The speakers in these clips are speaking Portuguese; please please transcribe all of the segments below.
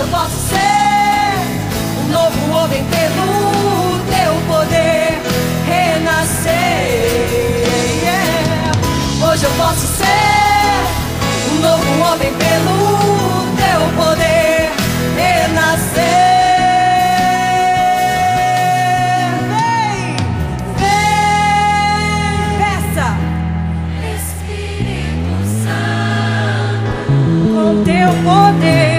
eu posso ser um novo homem pelo teu poder renascer. Hoje eu posso ser um novo homem pelo teu poder renascer. Vem, peça, Espírito Santo, com teu poder.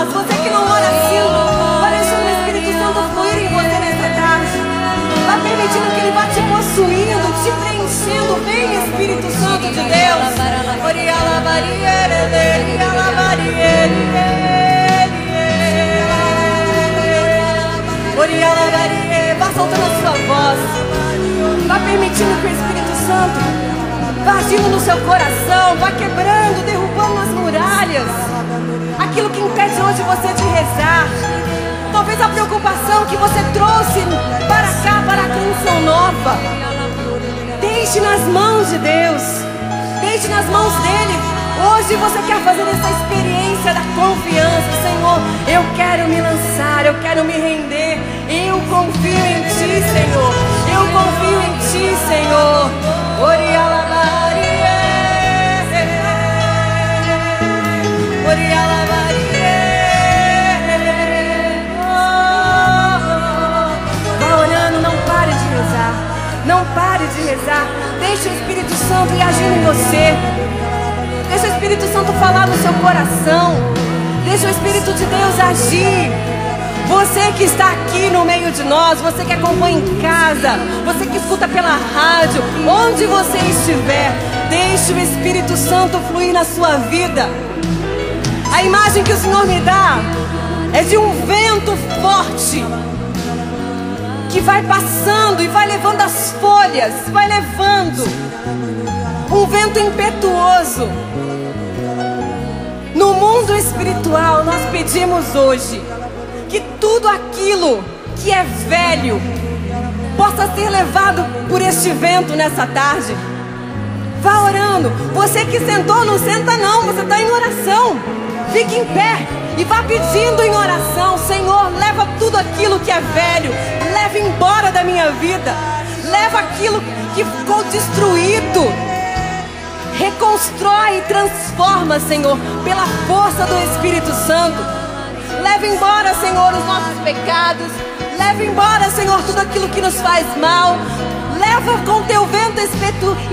Você que não ora assim, vai deixando o Espírito Santo fluir em você nessa tarde. Vai permitindo que Ele vá te possuindo, te preenchendo. Vem, Espírito Santo de Deus. Vá soltando a sua voz. Vá permitindo que o Espírito Santo vá agindo no seu coração. Vá quebrando, derrubando as muralhas. Aquilo que impede hoje você de rezar. Talvez a preocupação que você trouxe para cá, para a canção nova. Deixe nas mãos de Deus. Deixe nas mãos dEle. Hoje você quer fazer essa experiência da confiança. Senhor, eu quero me lançar, eu quero me render. Eu confio em Ti, Senhor. Eu confio em Ti, Senhor. Vá orando, não pare de rezar. Não pare de rezar. Deixe o Espírito Santo ir agindo em você. Deixa o Espírito Santo falar no seu coração. Deixa o Espírito de Deus agir. Você que está aqui no meio de nós, você que acompanha em casa, você que escuta pela rádio, onde você estiver, deixe o Espírito Santo fluir na sua vida. A imagem que o Senhor me dá é de um vento forte que vai passando e vai levando as folhas, vai levando. Um vento impetuoso. No mundo espiritual, nós pedimos hoje que tudo aquilo que é velho possa ser levado por este vento nessa tarde. Vá orando. Você que sentou, não senta não, você está em oração. Fique em pé e vá pedindo em oração. Senhor, leva tudo aquilo que é velho. Leva embora da minha vida. Leva aquilo que ficou destruído. Reconstrói e transforma, Senhor, pela força do Espírito Santo. Leva embora, Senhor, os nossos pecados. Leva embora, Senhor, tudo aquilo que nos faz mal. Leva com teu vento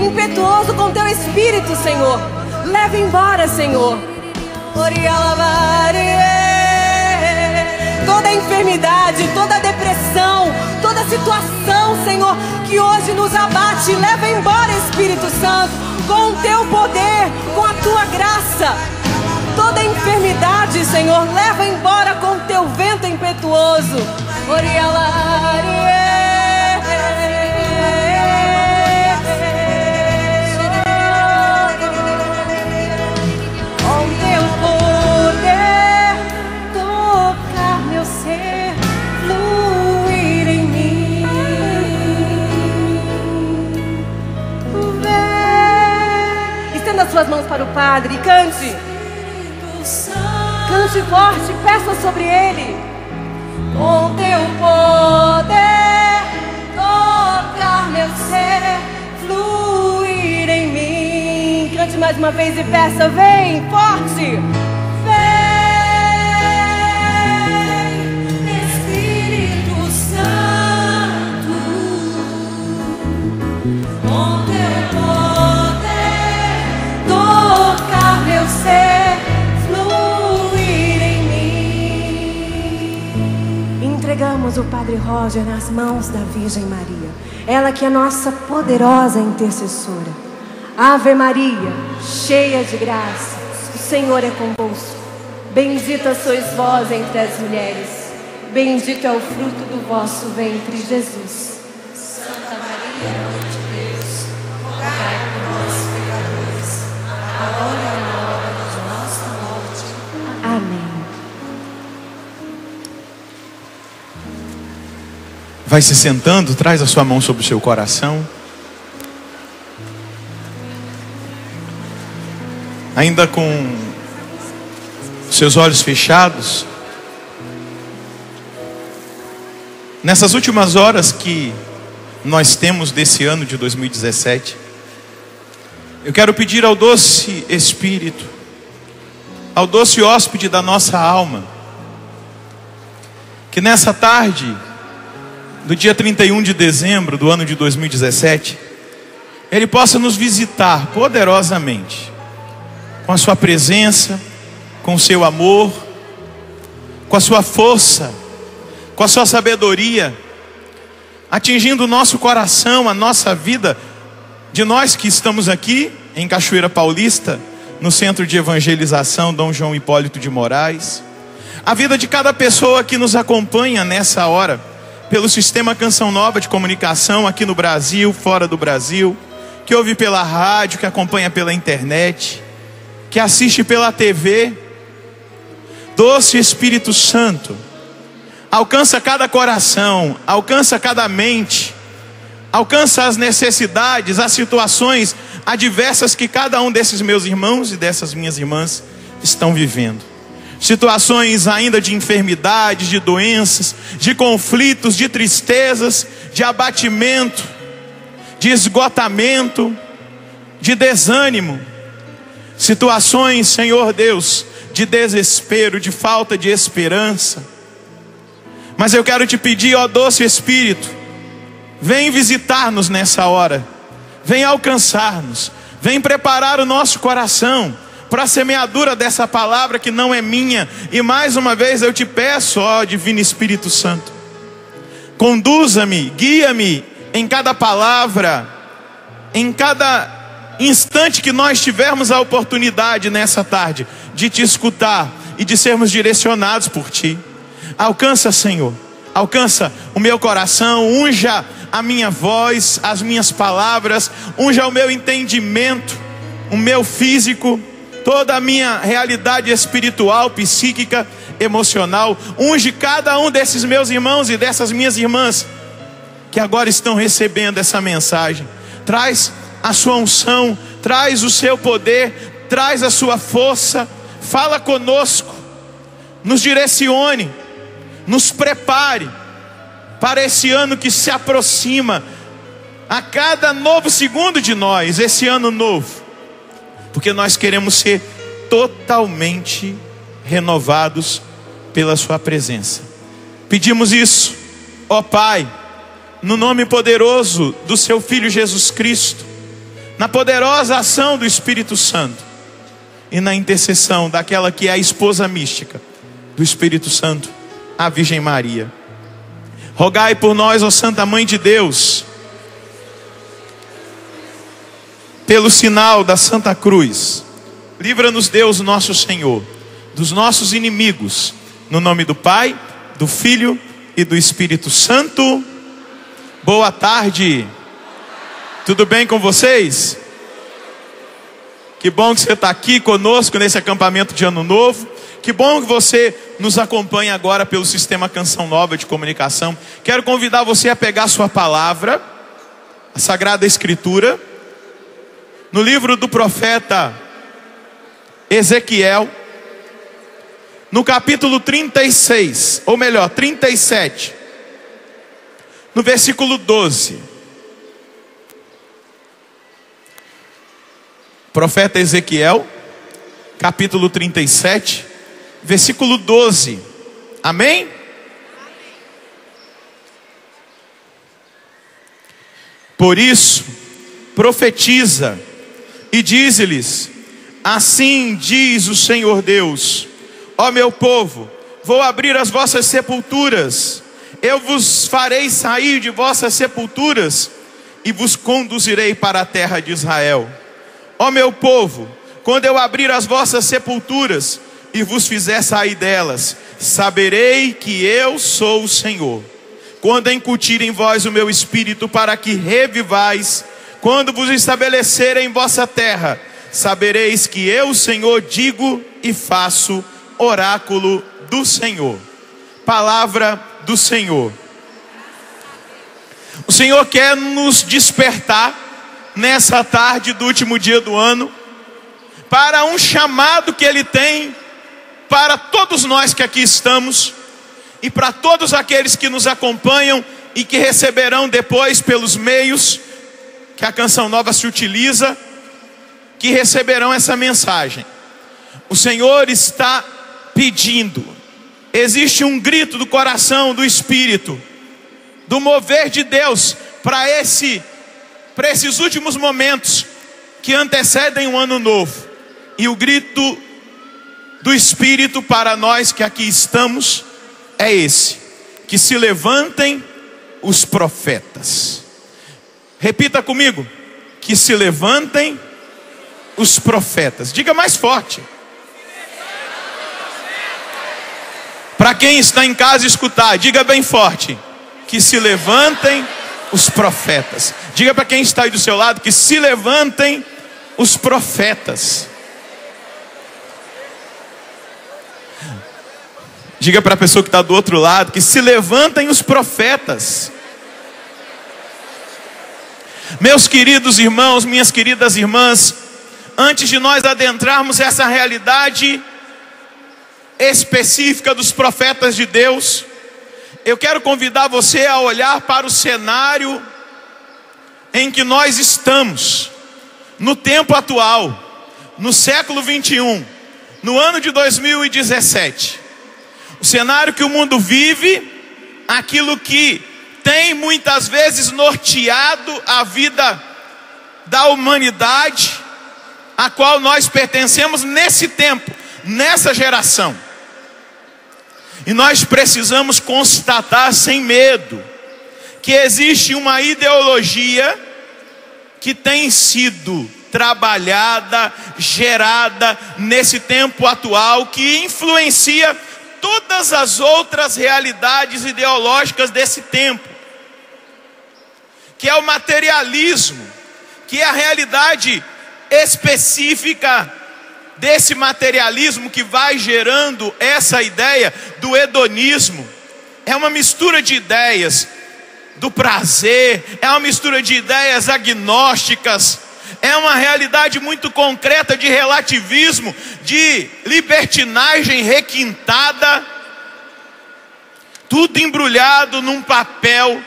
impetuoso, com teu Espírito, Senhor. Leva embora, Senhor. Toda enfermidade, toda depressão, toda situação, Senhor, que hoje nos abate, leva embora, Espírito Santo, com o teu poder, com a tua graça. Toda enfermidade, Senhor, leva embora com o teu vento impetuoso. Com teu poder, tocar meu ser, fluir em mim. Vem. Estenda as suas mãos para o Padre e cante. Cante forte, peça sobre ele. Com teu poder, tocar meu ser, fluir em mim. Cante mais uma vez e peça, vem forte. Entregamos o Padre Roger nas mãos da Virgem Maria, ela que é nossa poderosa intercessora. Ave Maria, cheia de graça, o Senhor é convosco. Bendita sois vós entre as mulheres, bendito é o fruto do vosso ventre, Jesus. Santa Maria, Mãe de Deus, rogai por nós, pecadores, agora e na hora de nossa morte. Amém. Vai se sentando, traz a sua mão sobre o seu coração. Ainda com seus olhos fechados. Nessas últimas horas que nós temos desse ano de 2017, eu quero pedir ao doce Espírito, ao doce hóspede da nossa alma, que nessa tarde do dia 31 de dezembro do ano de 2017, Ele possa nos visitar poderosamente, com a sua presença, com o seu amor, com a sua força, com a sua sabedoria, atingindo o nosso coração, a nossa vida, de nós que estamos aqui em Cachoeira Paulista, no Centro de Evangelização Dom João Hipólito de Moraes, a vida de cada pessoa que nos acompanha nessa hora, pelo Sistema Canção Nova de Comunicação aqui no Brasil, fora do Brasil, que ouve pela rádio, que acompanha pela internet, que assiste pela TV. Doce Espírito Santo, alcança cada coração, alcança cada mente, alcança as necessidades, as situações adversas que cada um desses meus irmãos e dessas minhas irmãs estão vivendo. Situações ainda de enfermidades, de doenças, de conflitos, de tristezas, de abatimento, de esgotamento, de desânimo. Situações, Senhor Deus, de desespero, de falta de esperança. Mas eu quero te pedir, ó doce Espírito, vem visitar-nos nessa hora, vem alcançar-nos, vem preparar o nosso coração para a semeadura dessa palavra que não é minha. E mais uma vez eu te peço, ó Divino Espírito Santo, conduza-me, guia-me em cada palavra, em cada instante que nós tivermos a oportunidade nessa tarde de te escutar e de sermos direcionados por ti. Alcança, Senhor, alcança o meu coração, unja a minha voz, as minhas palavras, unja o meu entendimento, o meu físico, toda a minha realidade espiritual, psíquica, emocional. Unge cada um desses meus irmãos e dessas minhas irmãs que agora estão recebendo essa mensagem. Traz a sua unção, traz o seu poder, traz a sua força. Fala conosco, nos direcione, nos prepare para esse ano que se aproxima, a cada novo segundo de nós, esse ano novo, porque nós queremos ser totalmente renovados pela sua presença. Pedimos isso, ó Pai, no nome poderoso do seu Filho Jesus Cristo, na poderosa ação do Espírito Santo e na intercessão daquela que é a esposa mística do Espírito Santo, a Virgem Maria. Rogai por nós, ó Santa Mãe de Deus, pelo sinal da Santa Cruz, livra-nos Deus nosso Senhor dos nossos inimigos, no nome do Pai, do Filho e do Espírito Santo. Boa tarde, tudo bem com vocês? Que bom que você está aqui conosco nesse acampamento de Ano Novo. Que bom que você nos acompanha agora pelo Sistema Canção Nova de Comunicação. Quero convidar você a pegar a sua palavra, a Sagrada Escritura, no livro do profeta Ezequiel, no capítulo 36, ou melhor, 37, no versículo 12. Profeta Ezequiel, capítulo 37, versículo 12. Amém? Por isso, profetiza e dize-lhes: assim diz o Senhor Deus: ó meu povo, vou abrir as vossas sepulturas, eu vos farei sair de vossas sepulturas e vos conduzirei para a terra de Israel. Ó meu povo, quando eu abrir as vossas sepulturas e vos fizer sair delas, saberei que eu sou o Senhor. Quando incutir em vós o meu espírito para que revivais, quando vos estabelecer em vossa terra, sabereis que eu, o Senhor, digo e faço. Oráculo do Senhor. Palavra do Senhor. O Senhor quer nos despertar nessa tarde do último dia do ano para um chamado que Ele tem para todos nós que aqui estamos e para todos aqueles que nos acompanham e que receberão depois pelos meios que a Canção Nova se utiliza, que receberão essa mensagem. O Senhor está pedindo, existe um grito do coração, do Espírito, do mover de Deus para esses últimos momentos que antecedem um ano novo. E o grito do Espírito para nós que aqui estamos é esse: que se levantem os profetas. Repita comigo: que se levantem os profetas. Diga mais forte. Para quem está em casa escutar, diga bem forte: que se levantem os profetas. Diga para quem está aí do seu lado: que se levantem os profetas. Diga para a pessoa que está do outro lado: que se levantem os profetas. Meus queridos irmãos, minhas queridas irmãs, antes de nós adentrarmos essa realidade específica dos profetas de Deus, eu quero convidar você a olhar para o cenário em que nós estamos, no tempo atual, no século 21, no ano de 2017. O cenário que o mundo vive, aquilo que tem muitas vezes norteado a vida da humanidade, a qual nós pertencemos nesse tempo, nessa geração. E nós precisamos constatar sem medo que existe uma ideologia que tem sido trabalhada, gerada nesse tempo atual, que influencia todas as outras realidades ideológicas desse tempo, que é o materialismo, que é a realidade específica desse materialismo que vai gerando essa ideia do hedonismo. É uma mistura de ideias do prazer, é uma mistura de ideias agnósticas, é uma realidade muito concreta de relativismo, de libertinagem requintada, tudo embrulhado num papel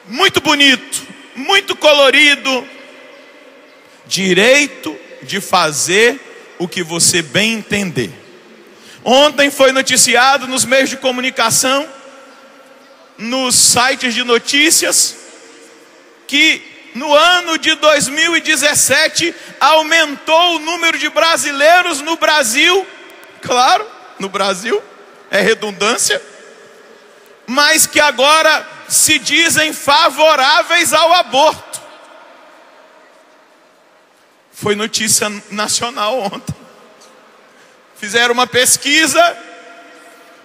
muito bonito, muito colorido: direito de fazer o que você bem entender. Ontem foi noticiado nos meios de comunicação, nos sites de notícias, que no ano de 2017 aumentou o número de brasileiros no Brasil. Claro, no Brasil, é redundância, mas que agora se dizem favoráveis ao aborto. Foi notícia nacional ontem. Fizeram uma pesquisa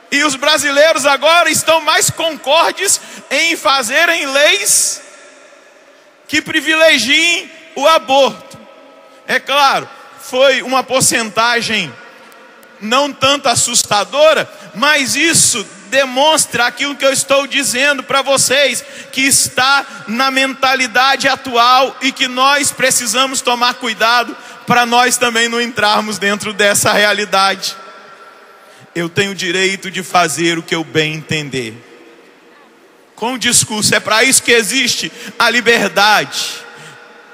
e os brasileiros agora estão mais concordes em fazerem leis que privilegiem o aborto. É claro, foi uma porcentagem não tanto assustadora, mas isso demonstra aquilo que eu estou dizendo para vocês, que está na mentalidade atual e que nós precisamos tomar cuidado para nós também não entrarmos dentro dessa realidade. eu tenho o direito de fazer o que eu bem entender. Com o discurso, é para isso que existe a liberdade.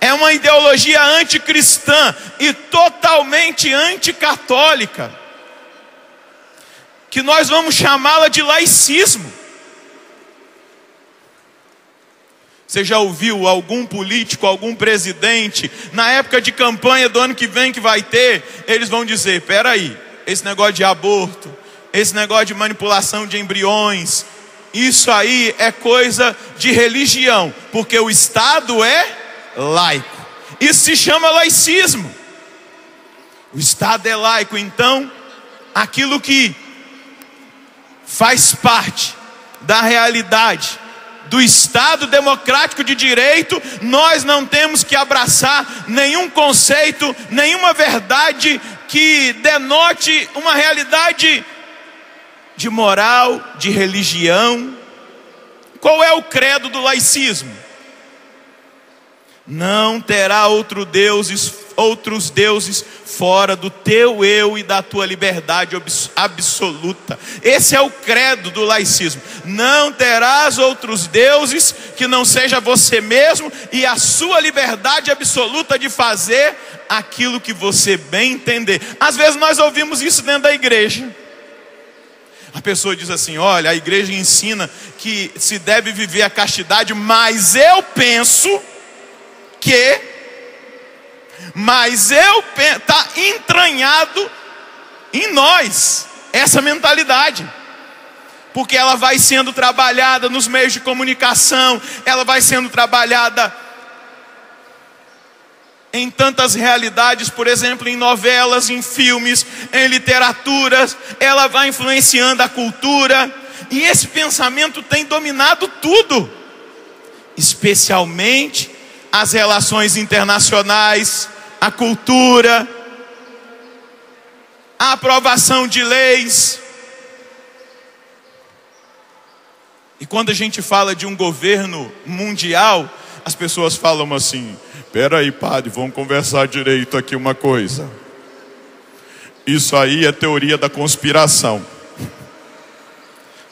É uma ideologia anticristã e totalmente anticatólica, que nós vamos chamá-la de laicismo. Você já ouviu algum político, algum presidente, na época de campanha do ano que vem que vai ter, eles vão dizer: peraí, esse negócio de aborto, esse negócio de manipulação de embriões, isso aí é coisa de religião, porque o Estado é laico. Isso se chama laicismo. O Estado é laico, então aquilo que faz parte da realidade do Estado democrático de direito, nós não temos que abraçar nenhum conceito, nenhuma verdade que denote uma realidade de moral, de religião. Qual é o credo do laicismo? Não terá outros deuses fora do teu eu e da tua liberdade absoluta. Esse é o credo do laicismo. Não terás outros deuses que não seja você mesmo e a sua liberdade absoluta de fazer aquilo que você bem entender. Às vezes nós ouvimos isso dentro da igreja. A pessoa diz assim: olha, a igreja ensina que se deve viver a castidade, mas eu penso que, está entranhado em nós essa mentalidade, porque ela vai sendo trabalhada nos meios de comunicação, ela vai sendo trabalhada em tantas realidades, por exemplo, em novelas, em filmes, em literaturas, ela vai influenciando a cultura, e esse pensamento tem dominado tudo, especialmente as relações internacionais, a cultura, a aprovação de leis. E quando a gente fala de um governo mundial, as pessoas falam assim: peraí, padre, vamos conversar direito aqui uma coisa. Isso aí é teoria da conspiração.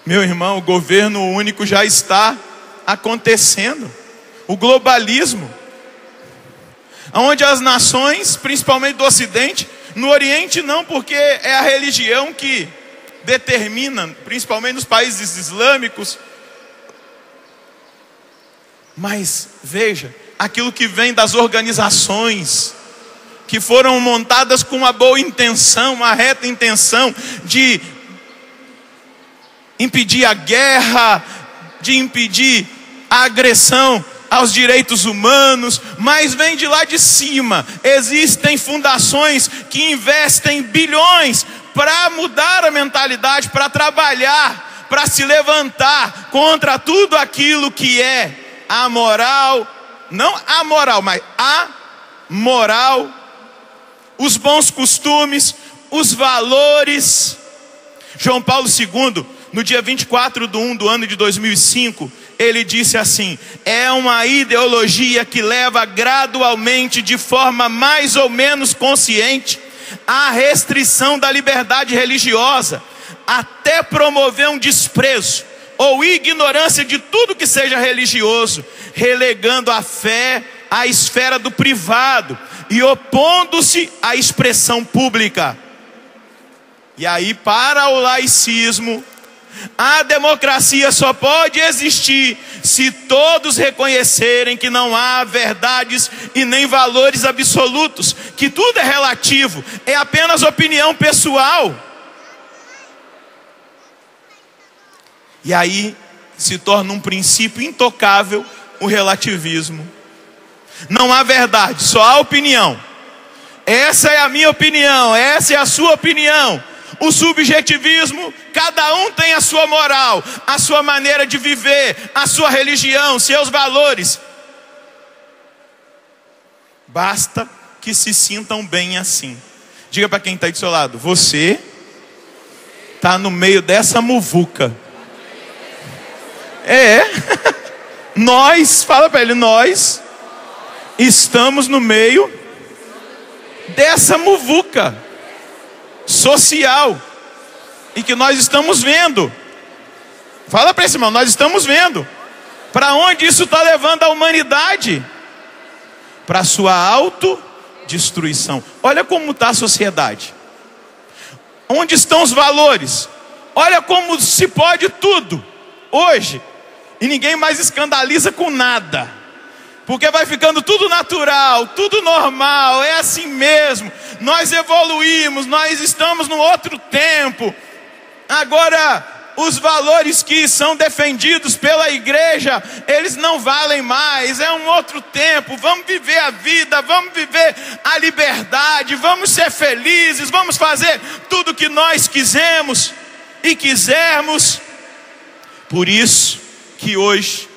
Meu irmão, o governo único já está acontecendo. O globalismo, onde as nações, principalmente do Ocidente, no Oriente não, porque é a religião que determina, principalmente nos países islâmicos. Mas veja, aquilo que vem das organizações que foram montadas com uma boa intenção, uma reta intenção de impedir a guerra, de impedir a agressão aos direitos humanos, mas vem de lá de cima. Existem fundações que investem bilhões para mudar a mentalidade, para trabalhar, para se levantar contra tudo aquilo que é amoral, não amoral, mas amoral, os bons costumes, os valores. João Paulo II, no dia 24/1 do ano de 2005, ele disse assim: é uma ideologia que leva gradualmente, de forma mais ou menos consciente, à restrição da liberdade religiosa, até promover um desprezo ou ignorância de tudo que seja religioso, relegando a fé à esfera do privado e opondo-se à expressão pública. E aí, para o laicismo, a democracia só pode existir se todos reconhecerem que não há verdades e nem valores absolutos, que tudo é relativo, é apenas opinião pessoal. E aí se torna um princípio intocável o relativismo. Não há verdade, só há opinião. Essa é a minha opinião, essa é a sua opinião. O subjetivismo, cada um tem a sua moral, a sua maneira de viver, a sua religião, seus valores. Basta que se sintam bem assim. Diga para quem está aí do seu lado: você está no meio dessa muvuca. Nós, fala para ele, nós estamos no meio dessa muvuca social. e que nós estamos vendo. Fala para esse irmão, nós estamos vendo. Para onde isso está levando a humanidade? Para a sua autodestruição. Olha como está a sociedade. Onde estão os valores? Olha como se pode tudo hoje. E ninguém mais escandaliza com nada. Porque vai ficando tudo natural, tudo normal, é assim mesmo. Nós evoluímos, nós estamos num outro tempo. Agora, os valores que são defendidos pela igreja, eles não valem mais, é um outro tempo. Vamos viver a vida, vamos viver a liberdade, vamos ser felizes, vamos fazer tudo o que nós quisemos e quisermos. Por isso que hoje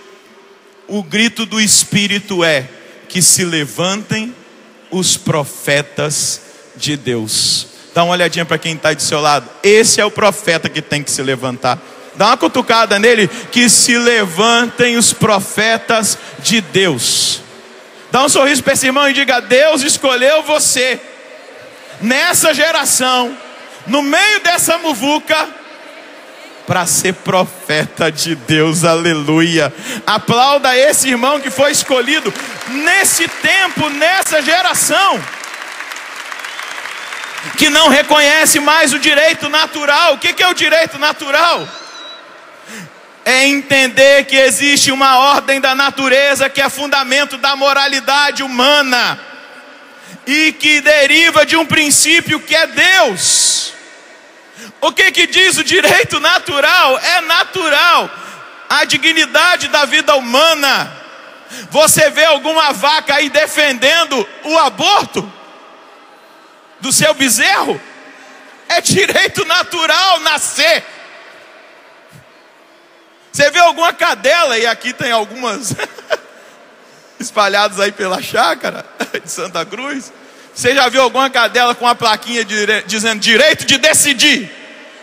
o grito do Espírito é que se levantem os profetas de Deus. Dá uma olhadinha para quem está do seu lado. Esse é o profeta que tem que se levantar. Dá uma cutucada nele. Que se levantem os profetas de Deus. Dá um sorriso para esse irmão e diga: Deus escolheu você nessa geração, no meio dessa muvuca, para ser profeta de Deus. Aleluia. Aplauda esse irmão que foi escolhido nesse tempo, nessa geração, que não reconhece mais o direito natural. O que é o direito natural? É entender que existe uma ordem da natureza que é fundamento da moralidade humana e que deriva de um princípio que é Deus. O que diz o direito natural? É natural a dignidade da vida humana. Você vê alguma vaca aí defendendo o aborto do seu bezerro? É direito natural nascer. Você vê alguma cadela, e aqui tem algumas espalhadas aí pela chácara de Santa Cruz. Você já viu alguma cadela com uma plaquinha dizendo direito de decidir?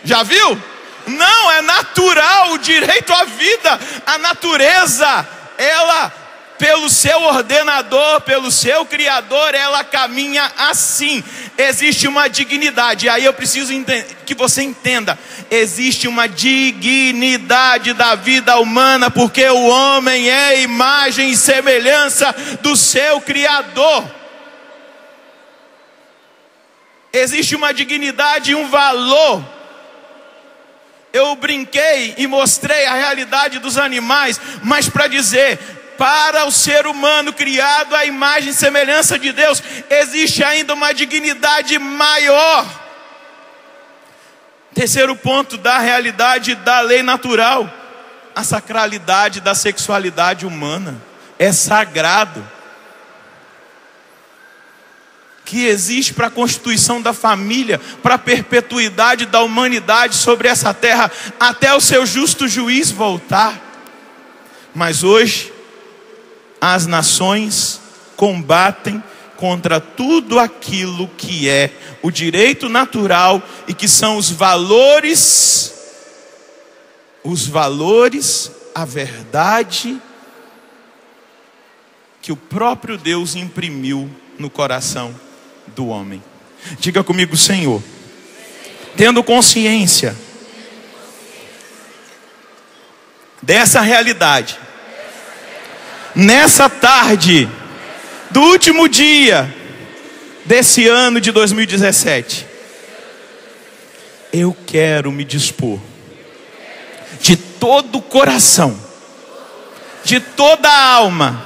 Já viu? Não, é natural o direito à vida. A natureza, ela, pelo seu ordenador, pelo seu criador, ela caminha assim. Existe uma dignidade. E aí eu preciso que você entenda: existe uma dignidade da vida humana, porque o homem é imagem e semelhança do seu criador. Existe uma dignidade e um valor. Eu brinquei e mostrei a realidade dos animais, mas para dizer, para o ser humano criado à imagem e semelhança de Deus, existe ainda uma dignidade maior. Terceiro ponto da realidade da lei natural: a sacralidade da sexualidade humana. É sagrado. Que existe para a constituição da família, para a perpetuidade da humanidade sobre essa terra, até o seu justo juiz voltar. Mas hoje, as nações combatem contra tudo aquilo que é o direito natural e que são os valores, a verdade que o próprio Deus imprimiu no coração do homem. Diga comigo: Senhor, tendo consciência dessa realidade, nessa tarde do último dia desse ano de 2017, eu quero me dispor de todo o coração, de toda a alma,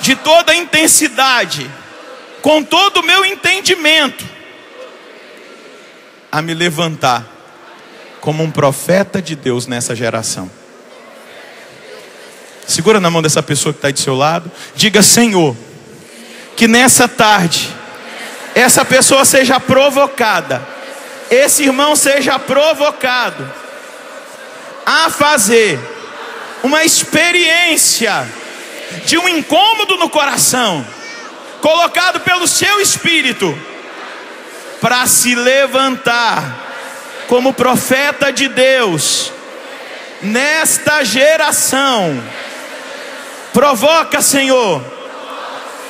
de toda a intensidade, com todo o meu entendimento, a me levantar como um profeta de Deus nessa geração. Segura na mão dessa pessoa que está aí do seu lado. Diga: Senhor, que nessa tarde essa pessoa seja provocada, esse irmão seja provocado a fazer uma experiência de um incômodo no coração, colocado pelo seu Espírito, para se levantar como profeta de Deus nesta geração. Provoca, Senhor,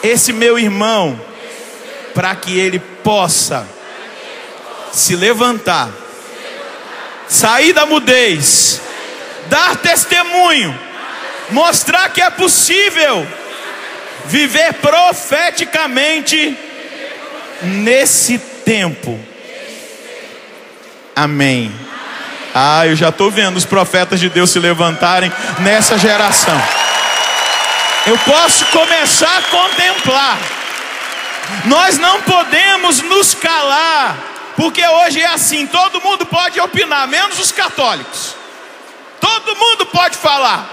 esse meu irmão, para que ele possa se levantar sair da mudez, dar testemunho, mostrar que é possível viver profeticamente nesse tempo. Amém. Eu já estou vendo os profetas de Deus se levantarem nessa geração. Eu posso começar a contemplar. Nós não podemos nos calar, porque hoje é assim, todo mundo pode opinar, menos os católicos. Todo mundo pode falar,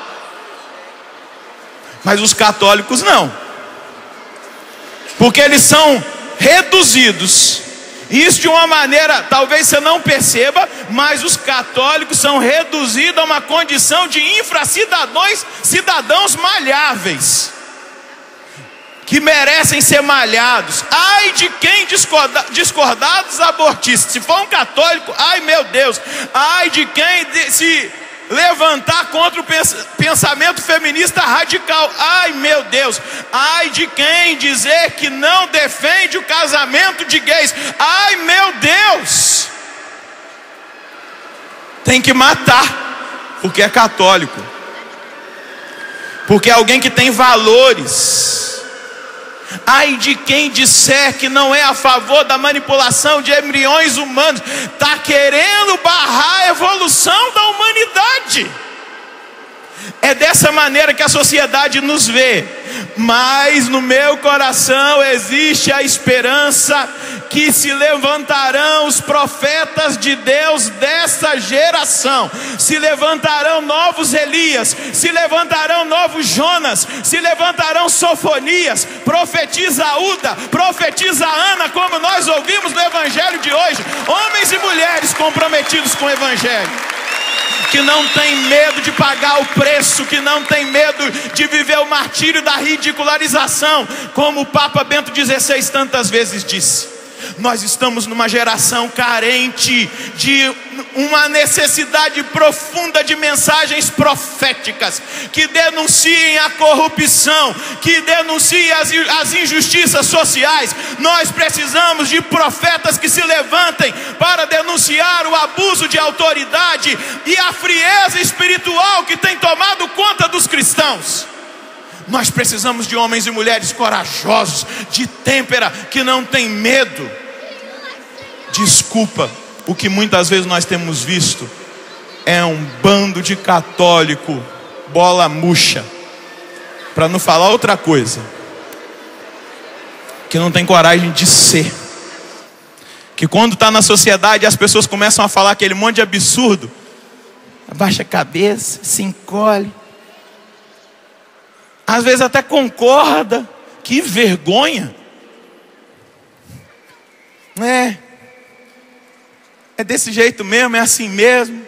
mas os católicos não, porque eles são reduzidos. Isso de uma maneira, talvez você não perceba, mas os católicos são reduzidos a uma condição de cidadãos malháveis, que merecem ser malhados. Ai de quem discordar dos abortistas. Se for um católico, ai meu Deus, ai de quem se levantar contra o pensamento feminista radical. Ai meu Deus, ai de quem dizer que não defende o casamento de gays. Ai meu Deus, tem que matar, porque é católico, porque é alguém que tem valores. Ai de quem disser que não é a favor da manipulação de embriões humanos, está querendo barrar a evolução da humanidade. É dessa maneira que a sociedade nos vê, mas no meu coração existe a esperança que se levantarão os profetas de Deus dessa geração, se levantarão novos Elias, se levantarão novos Jonas, se levantarão Sofonias, profetiza Uda, profetiza Ana, como nós ouvimos no evangelho de hoje, homens e mulheres comprometidos com o evangelho, que não tem medo de pagar o preço, que não tem medo de viver o martírio da ridicularização, como o Papa Bento XVI tantas vezes disse. Nós estamos numa geração carente de uma necessidade profunda de mensagens proféticas, que denunciem a corrupção, que denunciem as injustiças sociais. Nós precisamos de profetas que se levantem para denunciar o abuso de autoridade e a frieza espiritual que tem tomado conta dos cristãos. Nós precisamos de homens e mulheres corajosos, de têmpera, que não tem medo. Desculpa, o que muitas vezes nós temos visto é um bando de católico bola murcha, para não falar outra coisa, que não tem coragem de ser, que quando está na sociedade as pessoas começam a falar aquele monte de absurdo, abaixa a cabeça, se encolhe, às vezes até concorda. Que vergonha. É desse jeito mesmo, é assim mesmo.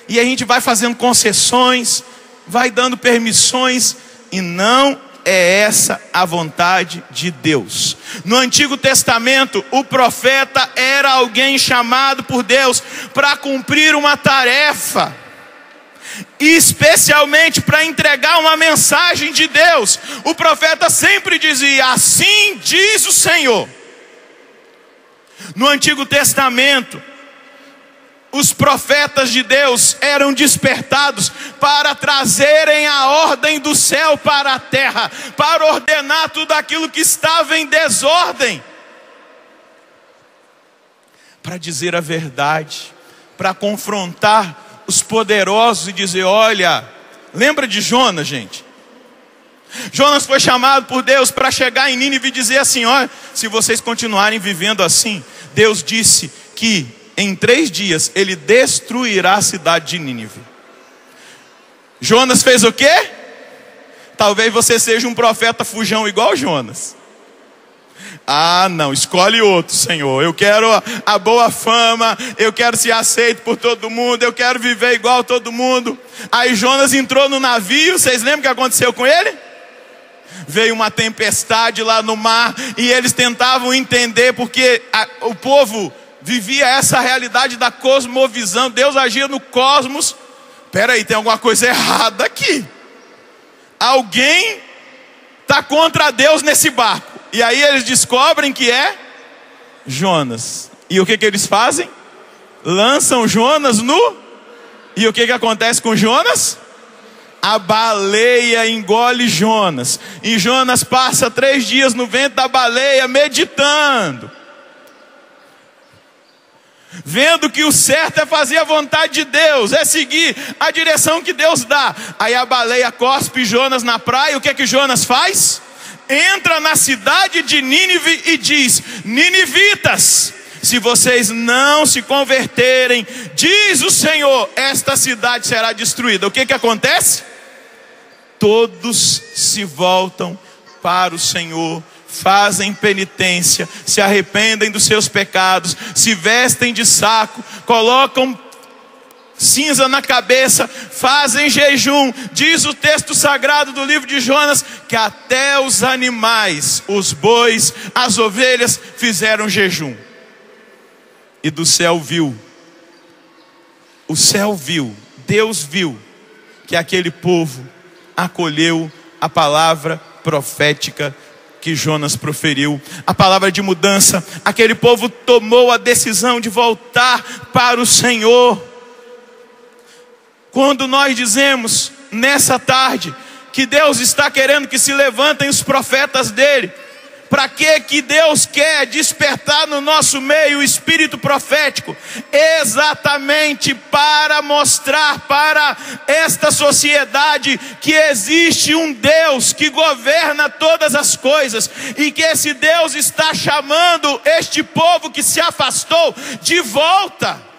E a gente vai fazendo concessões, vai dando permissões, e não é essa a vontade de Deus. No Antigo Testamento, o profeta era alguém chamado por Deus para cumprir uma tarefa, especialmente para entregar uma mensagem de Deus. O profeta sempre dizia: assim diz o Senhor. No Antigo Testamento, os profetas de Deus eram despertados para trazerem a ordem do céu para a terra, para ordenar tudo aquilo que estava em desordem, para dizer a verdade, para confrontar os poderosos e dizer: olha, lembra de Jonas, gente? Jonas foi chamado por Deus para chegar em Nínive e dizer assim: olha, se vocês continuarem vivendo assim, Deus disse que em 3 dias ele destruirá a cidade de Nínive. Jonas fez o quê? Talvez você seja um profeta fujão igual Jonas. Ah, não, escolhe outro, Senhor. Eu quero a boa fama, eu quero ser aceito por todo mundo, eu quero viver igual todo mundo. Aí Jonas entrou no navio, vocês lembram o que aconteceu com ele? Veio uma tempestade lá no mar, e eles tentavam entender, porque o povo vivia essa realidade da cosmovisão. Deus agia no cosmos. Peraí, tem alguma coisa errada aqui. Alguém está contra Deus nesse barco. E aí eles descobrem que é Jonas. E o que eles fazem? lançam Jonas no... E o que acontece com Jonas? A baleia engole Jonas. E Jonas passa 3 dias no ventre da baleia meditando, vendo que o certo é fazer a vontade de Deus, é seguir a direção que Deus dá. Aí a baleia cospe Jonas na praia. O que é que Jonas faz? Entra na cidade de Nínive e diz: ninivitas, se vocês não se converterem, diz o Senhor, esta cidade será destruída. O que que acontece? Todos se voltam para o Senhor, fazem penitência, se arrependem dos seus pecados, se vestem de saco, colocam cinza na cabeça, fazem jejum. Diz o texto sagrado do livro de Jonas que até os animais, os bois, as ovelhas fizeram jejum. E do céu viu, o céu viu, Deus viu que aquele povo acolheu a palavra profética que Jonas proferiu, a palavra de mudança. Aquele povo tomou a decisão de voltar para o Senhor. Quando nós dizemos nessa tarde que Deus está querendo que se levantem os profetas dele, para que Deus quer despertar no nosso meio o espírito profético? Exatamente para mostrar para esta sociedade que existe um Deus que governa todas as coisas, e que esse Deus está chamando este povo que se afastou de volta.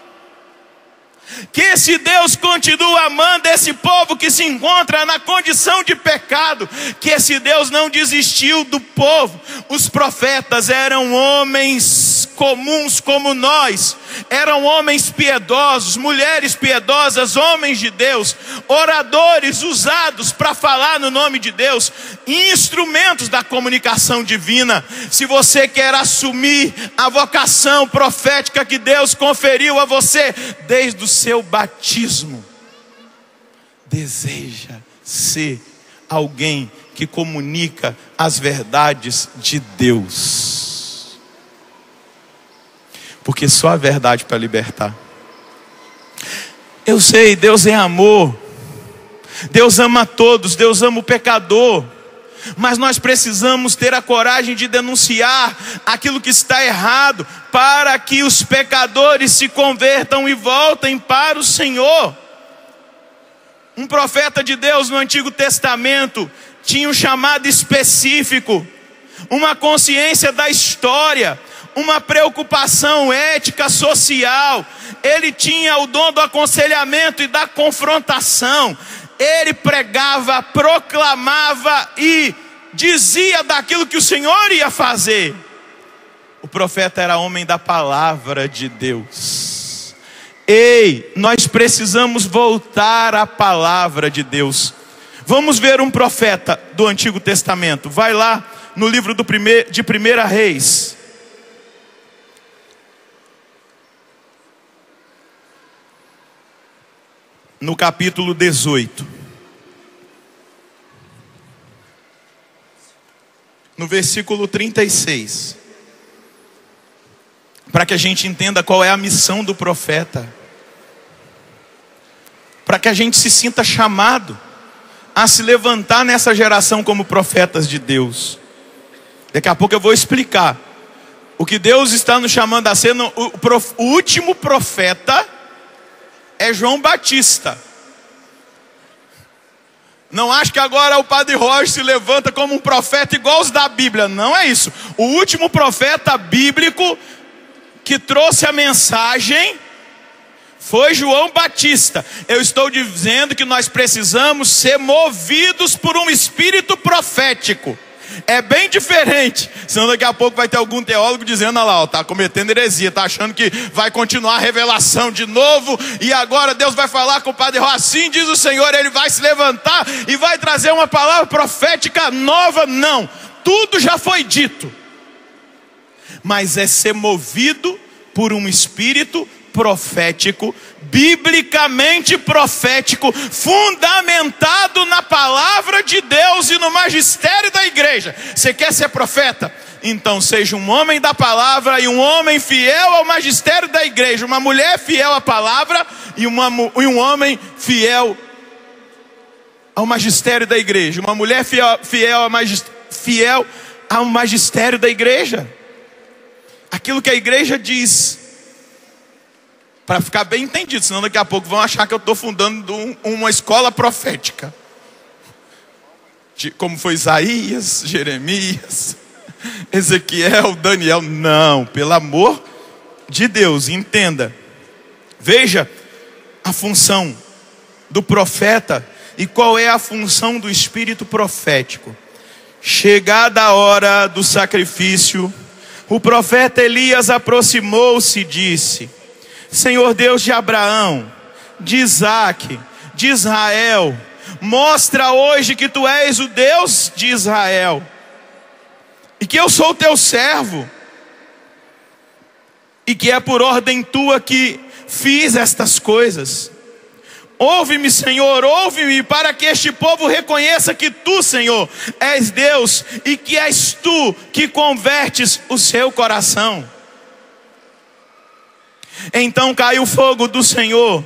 Que esse Deus continua amando esse povo que se encontra na condição de pecado. Que esse Deus não desistiu do povo. Os profetas eram homens comuns como nós. Eram homens piedosos, mulheres piedosas, homens de Deus, oradores usados para falar no nome de Deus, instrumentos da comunicação divina. Se você quer assumir a vocação profética que Deus conferiu a você desde o seu batismo, deseja ser alguém que comunica as verdades de Deus. Porque só a verdade para libertar. Eu sei, Deus é amor. Deus ama todos, Deus ama o pecador. Mas nós precisamos ter a coragem de denunciar aquilo que está errado, para que os pecadores se convertam e voltem para o Senhor. Um profeta de Deus no Antigo Testamento tinha um chamado específico, uma consciência da história, uma preocupação ética, social. Ele tinha o dom do aconselhamento e da confrontação. Ele pregava, proclamava e dizia daquilo que o Senhor ia fazer. O profeta era homem da palavra de Deus. Ei, nós precisamos voltar à palavra de Deus. Vamos ver um profeta do Antigo Testamento. Vai lá no livro de 1 Reis. No capítulo 18, no versículo 36, para que a gente entenda qual é a missão do profeta, para que a gente se sinta chamado a se levantar nessa geração como profetas de Deus. Daqui a pouco eu vou explicar o que Deus está nos chamando a ser. O último profeta é João Batista. Não acho que agora o Padre Roger se levanta como um profeta igual os da Bíblia. Não é isso. O último profeta bíblico que trouxe a mensagem foi João Batista. Eu estou dizendo que nós precisamos ser movidos por um espírito profético. É bem diferente. Senão daqui a pouco vai ter algum teólogo dizendo: olha lá, está cometendo heresia, está achando que vai continuar a revelação de novo, e agora Deus vai falar com o Padre Ró. Assim diz o Senhor, ele vai se levantar e vai trazer uma palavra profética nova. Não, tudo já foi dito. Mas é ser movido por um espírito profético, biblicamente profético, fundamentado na palavra de Deus e no magistério da igreja. Você quer ser profeta? Então seja um homem da palavra e um homem fiel ao magistério da igreja, uma mulher fiel à palavra e um homem fiel ao magistério da igreja, uma mulher fiel ao magistério da igreja. Aquilo que a igreja diz, para ficar bem entendido, senão daqui a pouco vão achar que eu estou fundando uma escola profética, como foi Isaías, Jeremias, Ezequiel, Daniel. Não, pelo amor de Deus, entenda. Veja a função do profeta e qual é a função do espírito profético. Chegada a hora do sacrifício, o profeta Elias aproximou-se e disse: Senhor Deus de Abraão, de Isaque, de Israel, mostra hoje que tu és o Deus de Israel e que eu sou teu servo, e que é por ordem tua que fiz estas coisas. Ouve-me, Senhor, ouve-me, para que este povo reconheça que tu, Senhor, és Deus, e que és tu que convertes o seu coração. Então caiu fogo do Senhor,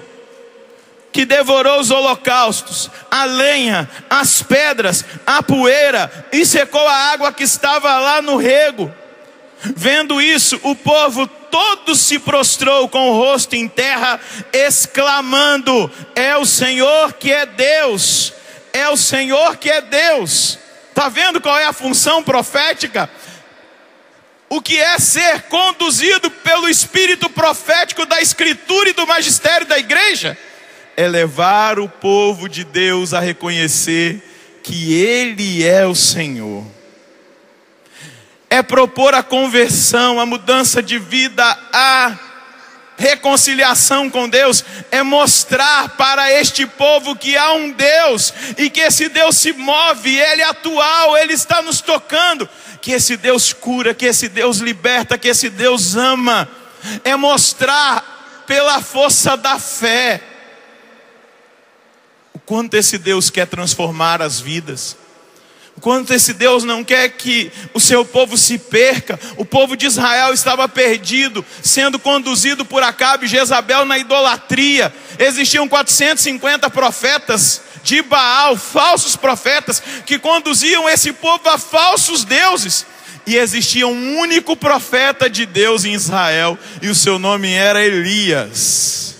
que devorou os holocaustos, a lenha, as pedras, a poeira, e secou a água que estava lá no rego. Vendo isso, o povo todo se prostrou com o rosto em terra, exclamando: é o Senhor que é Deus, é o Senhor que é Deus. Está vendo qual é a função profética? O que é ser conduzido pelo espírito profético da escritura e do magistério da igreja? É levar o povo de Deus a reconhecer que Ele é o Senhor. É propor a conversão, a mudança de vida, a reconciliação com Deus. É mostrar para este povo que há um Deus e que esse Deus se move, Ele é atual, Ele está nos tocando, que esse Deus cura, que esse Deus liberta, que esse Deus ama. É mostrar pela força da fé o quanto esse Deus quer transformar as vidas, o quanto esse Deus não quer que o seu povo se perca. O povo de Israel estava perdido, sendo conduzido por Acabe e Jezabel na idolatria. Existiam 450 profetas de Baal, falsos profetas, que conduziam esse povo a falsos deuses. E existia um único profeta de Deus em Israel, e o seu nome era Elias.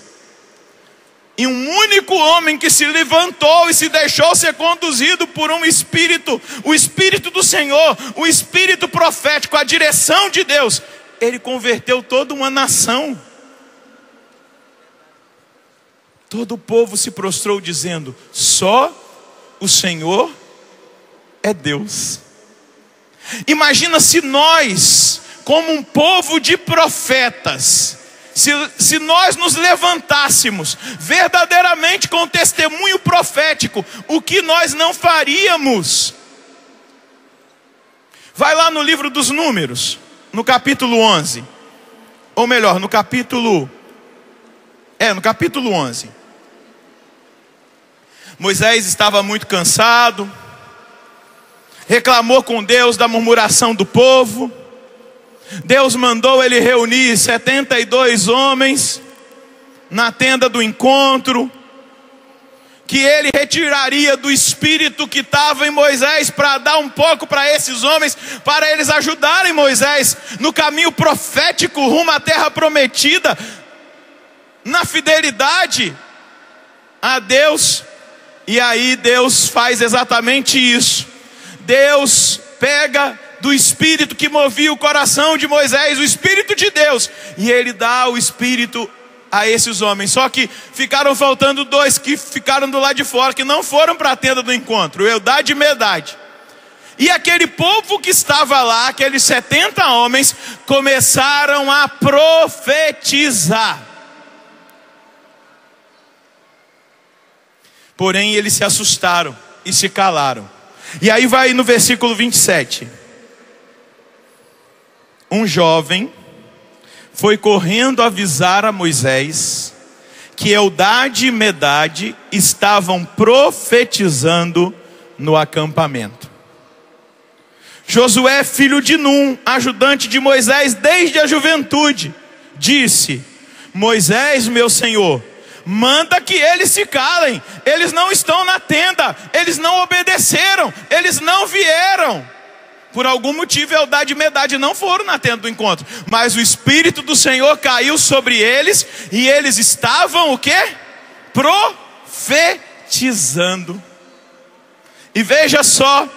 E um único homem que se levantou e se deixou ser conduzido por um espírito, o Espírito do Senhor, o Espírito profético, a direção de Deus. Ele converteu toda uma nação. Todo o povo se prostrou dizendo: só o Senhor é Deus. Imagina se nós, como um povo de profetas, se nós nos levantássemos verdadeiramente com testemunho profético, o que nós não faríamos? Vai lá no livro dos Números, no capítulo 11. Ou melhor, no capítulo 11. Moisés estava muito cansado, reclamou com Deus da murmuração do povo. Deus mandou ele reunir 72 homens na tenda do encontro, que ele retiraria do espírito que estava em Moisés, para dar um pouco para esses homens, para eles ajudarem Moisés no caminho profético rumo à terra prometida, na fidelidade a Deus. E aí Deus faz exatamente isso. Deus pega do espírito que movia o coração de Moisés, o espírito de Deus, e ele dá o espírito a esses homens. Só que ficaram faltando dois que ficaram do lado de fora, que não foram para a tenda do encontro, Eldade e Medade. E aquele povo que estava lá, aqueles 70 homens, começaram a profetizar. Porém eles se assustaram e se calaram. E aí vai no versículo 27. Um jovem foi correndo avisar a Moisés que Eldade e Medade estavam profetizando no acampamento. Josué, filho de Num, ajudante de Moisés desde a juventude, disse: Moisés, meu senhor, manda que eles se calem. Eles não estão na tenda, eles não obedeceram, eles não vieram. Por algum motivo, Eldade e Medade não foram na tenda do encontro. Mas o Espírito do Senhor caiu sobre eles e eles estavam o quê? Profetizando. E veja só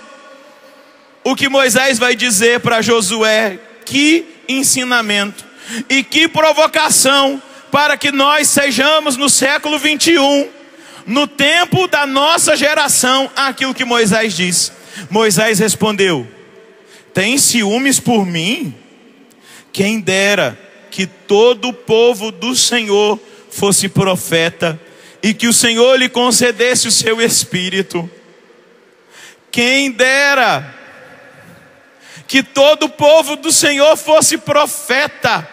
o que Moisés vai dizer para Josué. Que ensinamento e que provocação para que nós sejamos no século 21, no tempo da nossa geração, aquilo que Moisés diz. Moisés respondeu: tem ciúmes por mim? Quem dera que todo o povo do Senhor fosse profeta e que o Senhor lhe concedesse o seu espírito. Quem dera que todo o povo do Senhor fosse profeta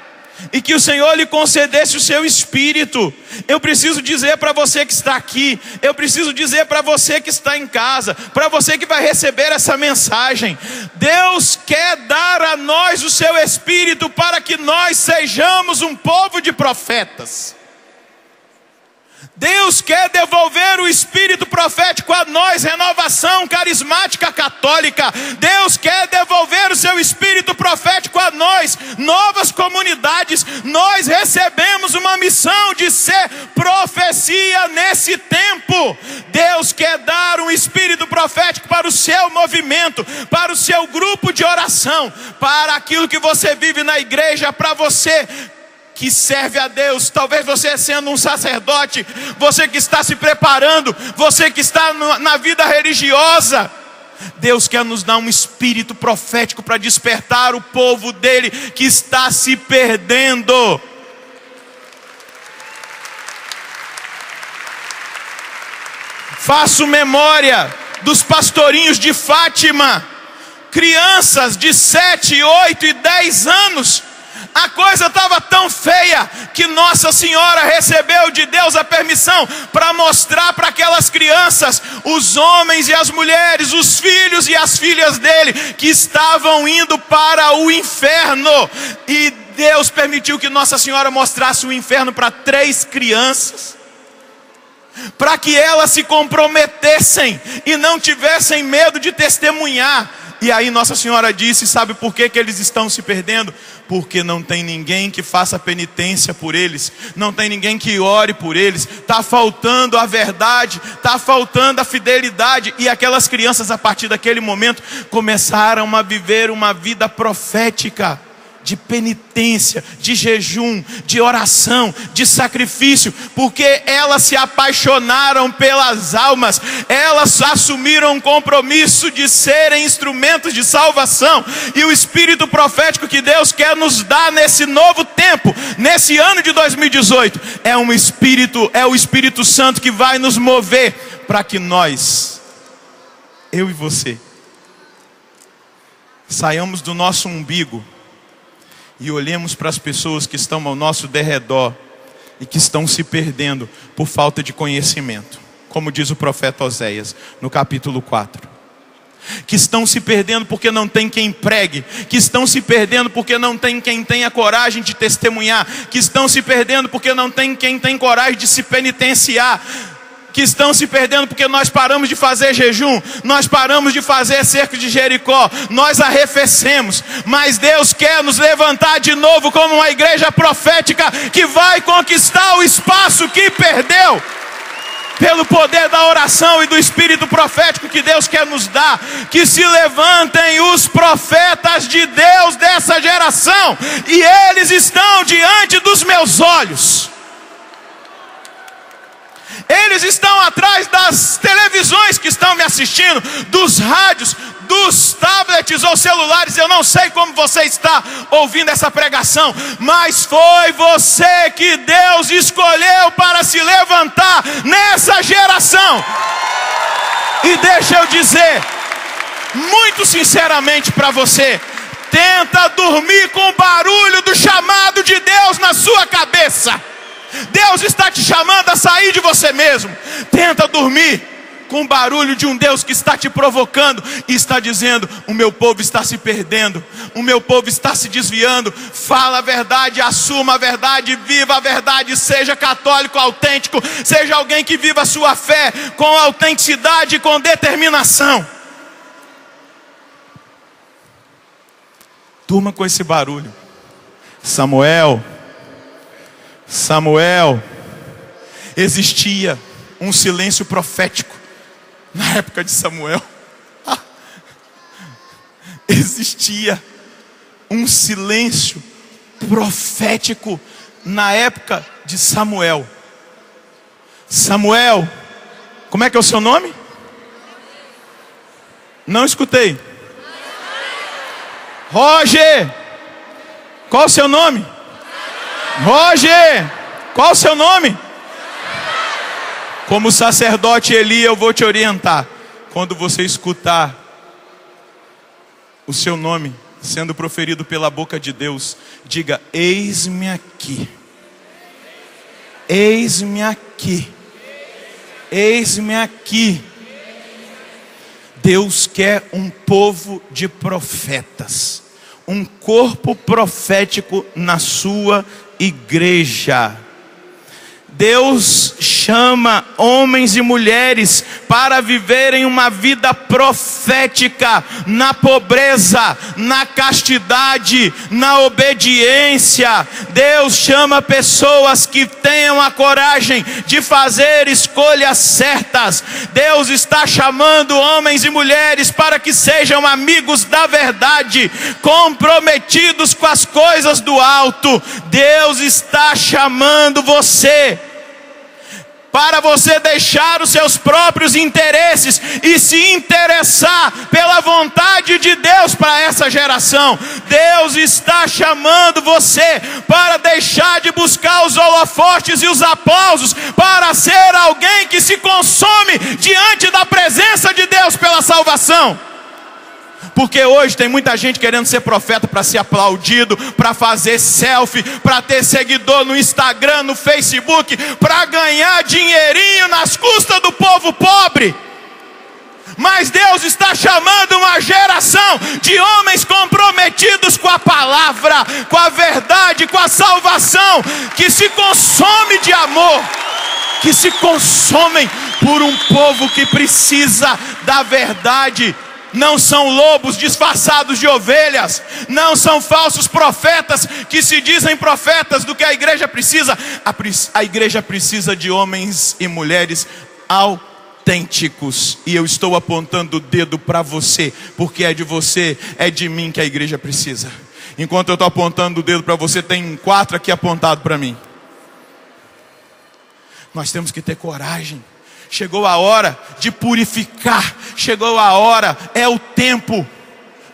e que o Senhor lhe concedesse o seu espírito. Eu preciso dizer para você que está aqui, eu preciso dizer para você que está em casa, para você que vai receber essa mensagem: Deus quer dar a nós o seu espírito para que nós sejamos um povo de profetas. Deus quer devolver o espírito profético a nós, Renovação Carismática Católica. Deus quer devolver o seu espírito profético a nós, Novas Comunidades. Nós recebemos uma missão de ser profecia nesse tempo. Deus quer dar um espírito profético para o seu movimento, para o seu grupo de oração, para aquilo que você vive na igreja, para você que serve a Deus. Talvez você sendo um sacerdote, você que está se preparando, você que está na vida religiosa. Deus quer nos dar um espírito profético para despertar o povo dele que está se perdendo. Faço memória dos pastorinhos de Fátima, crianças de 7, 8 e 10 anos. A coisa estava tão feia que Nossa Senhora recebeu de Deus a permissão para mostrar para aquelas crianças os homens e as mulheres, os filhos e as filhas dele que estavam indo para o inferno. E Deus permitiu que Nossa Senhora mostrasse o inferno para 3 crianças, para que elas se comprometessem e não tivessem medo de testemunhar. E aí Nossa Senhora disse: sabe por que eles estão se perdendo? Porque não tem ninguém que faça penitência por eles, não tem ninguém que ore por eles. Está faltando a verdade, está faltando a fidelidade. E aquelas crianças, a partir daquele momento, começaram a viver uma vida profética, de penitência, de jejum, de oração, de sacrifício, porque elas se apaixonaram pelas almas, elas assumiram um compromisso de serem instrumentos de salvação. E o espírito profético que Deus quer nos dar nesse novo tempo, nesse ano de 2018, é o Espírito Santo que vai nos mover para que nós, eu e você, saiamos do nosso umbigo e olhemos para as pessoas que estão ao nosso derredor e que estão se perdendo por falta de conhecimento. Como diz o profeta Oséias no capítulo 4. Que estão se perdendo porque não tem quem pregue. Que estão se perdendo porque não tem quem tenha coragem de testemunhar. Que estão se perdendo porque não tem quem tem coragem de se penitenciar. Que estão se perdendo porque nós paramos de fazer jejum, nós paramos de fazer cerco de Jericó, nós arrefecemos. Mas Deus quer nos levantar de novo como uma igreja profética que vai conquistar o espaço que perdeu, pelo poder da oração e do espírito profético que Deus quer nos dar. Que se levantem os profetas de Deus dessa geração, e eles estão diante dos meus olhos. Eles estão atrás das televisões que estão me assistindo, dos rádios, dos tablets ou celulares. Eu não sei como você está ouvindo essa pregação, mas foi você que Deus escolheu para se levantar nessa geração. E deixa eu dizer muito sinceramente para você: Tenta dormir com o barulho do chamado de Deus na sua cabeça. Deus está te chamando a sair de você mesmo. Tenta dormir com o barulho de um Deus que está te provocando e está dizendo: o meu povo está se perdendo, o meu povo está se desviando. Fala a verdade, assuma a verdade, viva a verdade. Seja católico autêntico, seja alguém que viva a sua fé com autenticidade e com determinação. Durma com esse barulho. Samuel, existia um silêncio profético na época de Samuel. Existia um silêncio profético na época de Samuel. Samuel, como é que é o seu nome? Não escutei. Roger, qual o seu nome? Roger, qual o seu nome? Como sacerdote Eli, eu vou te orientar. Quando você escutar o seu nome sendo proferido pela boca de Deus, diga: eis-me aqui. Eis-me aqui. Eis-me aqui. Deus quer um povo de profetas, um corpo profético na sua igreja. Deus chama homens e mulheres para viverem uma vida profética, na pobreza, na castidade, na obediência. Deus chama pessoas que tenham a coragem de fazer escolhas certas. Deus está chamando homens e mulheres para que sejam amigos da verdade, comprometidos com as coisas do alto. Deus está chamando você para você deixar os seus próprios interesses e se interessar pela vontade de Deus para essa geração. Deus está chamando você para deixar de buscar os holofotes e os aplausos, para ser alguém que se consome diante da presença de Deus pela salvação. Porque hoje tem muita gente querendo ser profeta para ser aplaudido, para fazer selfie, para ter seguidor no Instagram, no Facebook, para ganhar dinheirinho nas custas do povo pobre. Mas Deus está chamando uma geração de homens comprometidos com a palavra, com a verdade, com a salvação, que se consome de amor, que se consomem por um povo que precisa da verdade. Não são lobos disfarçados de ovelhas, não são falsos profetas que se dizem profetas. Do que a igreja precisa? A igreja precisa de homens e mulheres autênticos. E eu estou apontando o dedo para você, porque é de você, é de mim que a igreja precisa. Enquanto eu estou apontando o dedo para você, tem 4 aqui apontado para mim. Nós temos que ter coragem. Chegou a hora de purificar. Chegou a hora, é o tempo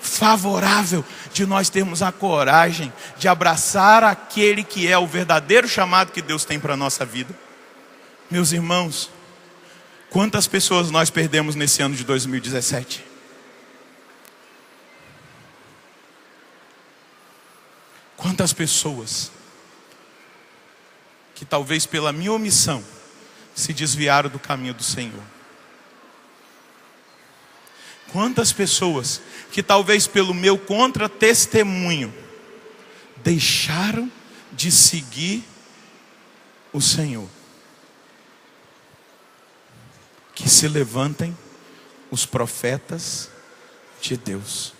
favorável de nós termos a coragem de abraçar aquele que é o verdadeiro chamado que Deus tem para a nossa vida. Meus irmãos, quantas pessoas nós perdemos nesse ano de 2017? Quantas pessoas que talvez pela minha omissão se desviaram do caminho do Senhor? Quantas pessoas que talvez pelo meu contra-testemunho deixaram de seguir o Senhor? Que se levantem os profetas de Deus,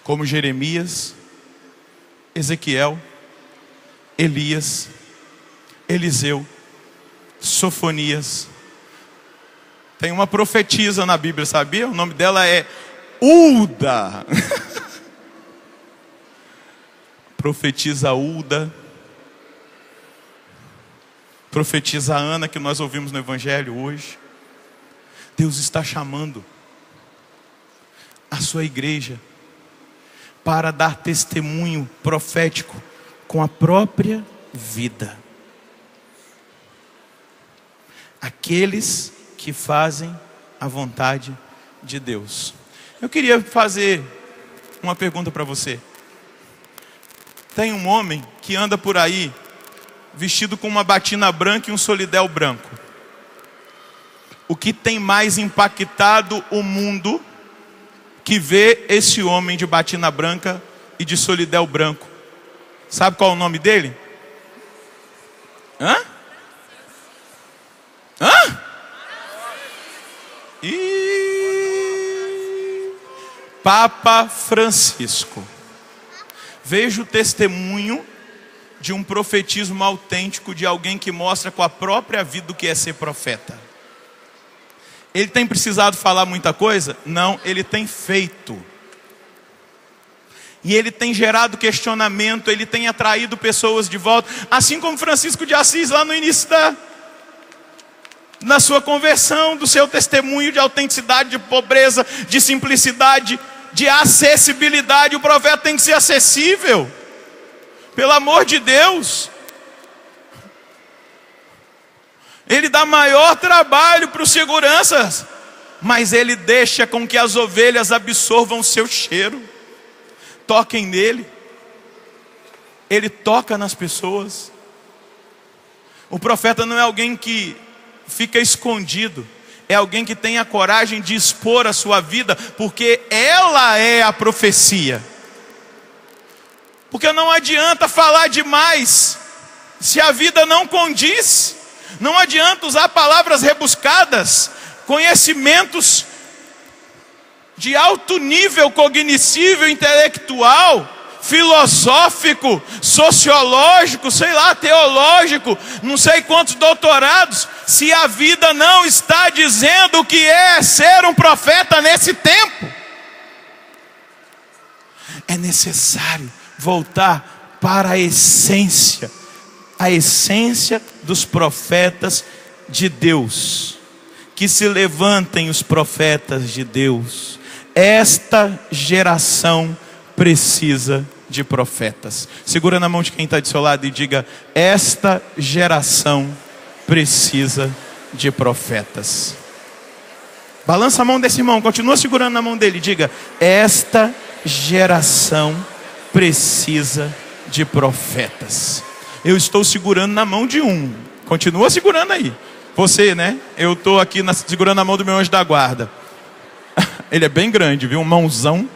como Jeremias, Ezequiel, Elias, Eliseu, Sofonias. Tem uma profetisa na Bíblia, sabia? O nome dela é Hulda. Profetisa Hulda. Profetisa Ana, que nós ouvimos no Evangelho hoje. Deus está chamando a sua igreja para dar testemunho profético com a própria vida. Aqueles que fazem a vontade de Deus. Eu queria fazer uma pergunta para você. Tem um homem que anda por aí vestido com uma batina branca e um solidéu branco. O que tem mais impactado o mundo que vê esse homem de batina branca e de solidéu branco? Sabe qual é o nome dele? Hã? Papa Francisco. Veja o testemunho de um profetismo autêntico de alguém que mostra com a própria vida o que é ser profeta. Ele tem precisado falar muita coisa? Não, ele tem feito. E ele tem gerado questionamento, ele tem atraído pessoas de volta, assim como Francisco de Assis lá no início na sua conversão, do seu testemunho de autenticidade, de pobreza, de simplicidade, de acessibilidade. O profeta tem que ser acessível, pelo amor de Deus. Ele dá maior trabalho para os seguranças, mas ele deixa com que as ovelhas absorvam o seu cheiro, toquem nele. Ele toca nas pessoas. O profeta não é alguém que fica escondido, é alguém que tem a coragem de expor a sua vida, porque ela é a profecia. Porque não adianta falar demais se a vida não condiz. Não adianta usar palavras rebuscadas, conhecimentos de alto nível cognitivo, intelectual, filosófico, sociológico, sei lá, teológico, não sei quantos doutorados, se a vida não está dizendo o que é ser um profeta nesse tempo. É necessário voltar para a essência dos profetas de Deus. Que se levantem os profetas de Deus. Esta geração precisa de profetas. Segura na mão de quem está do seu lado e diga: esta geração precisa de profetas. Balança a mão desse irmão, continua segurando na mão dele, diga: esta geração precisa de profetas. Eu estou segurando na mão de um, continua segurando aí. Você, né? Eu estou aqui segurando a mão do meu anjo da guarda. Ele é bem grande, viu? Um mãozão.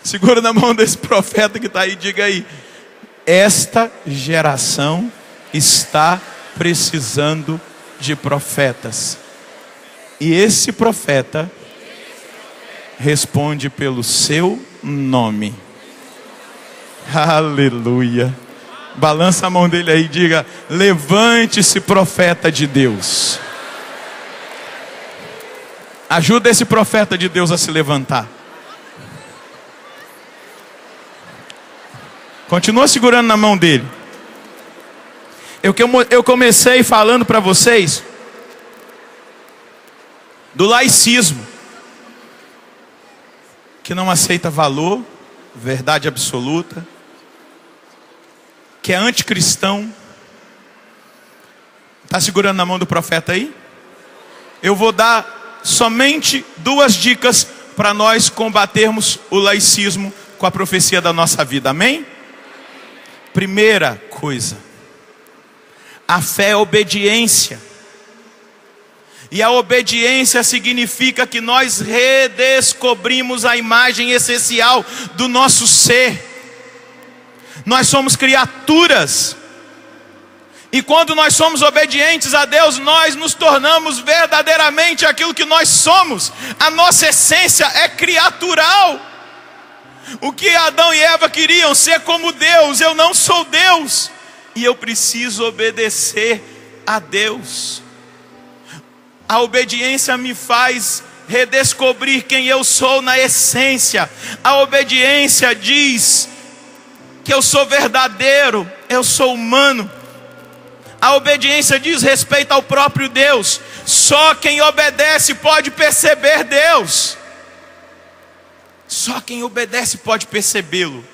Segura na mão desse profeta que está aí, diga aí: esta geração está precisando de profetas. E esse profeta responde pelo seu nome. Aleluia. Balança a mão dele aí e diga: levante-se, profeta de Deus. Ajuda esse profeta de Deus a se levantar. Continua segurando na mão dele. Eu comecei falando para vocês do laicismo, que não aceita valor, verdade absoluta, que é anticristão. Está segurando na mão do profeta aí? Eu vou dar somente 2 dicas para nós combatermos o laicismo com a profecia da nossa vida, amém? Primeira coisa, a fé é obediência. E a obediência significa que nós redescobrimos a imagem essencial do nosso ser. Nós somos criaturas. E quando nós somos obedientes a Deus, nós nos tornamos verdadeiramente aquilo que nós somos. A nossa essência é criatural. O que Adão e Eva queriam ser como Deus. Eu não sou Deus, e eu preciso obedecer a Deus. A obediência me faz redescobrir quem eu sou na essência. A obediência diz que eu sou verdadeiro, eu sou humano. A obediência diz respeito ao próprio Deus. Só quem obedece pode perceber Deus. Só quem obedece pode percebê-lo.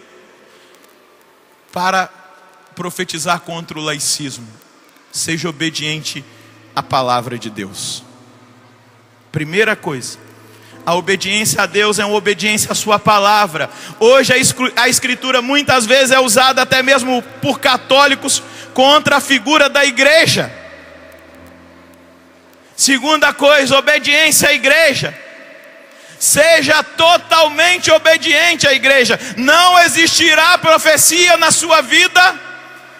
Para profetizar contra o laicismo, seja obediente à palavra de Deus. Primeira coisa, A obediência a Deus é uma obediência à sua palavra. Hoje a escritura muitas vezes é usada até mesmo por católicos contra a figura da igreja. Segunda coisa, obediência à igreja. Seja totalmente obediente à igreja. Não existirá profecia na sua vida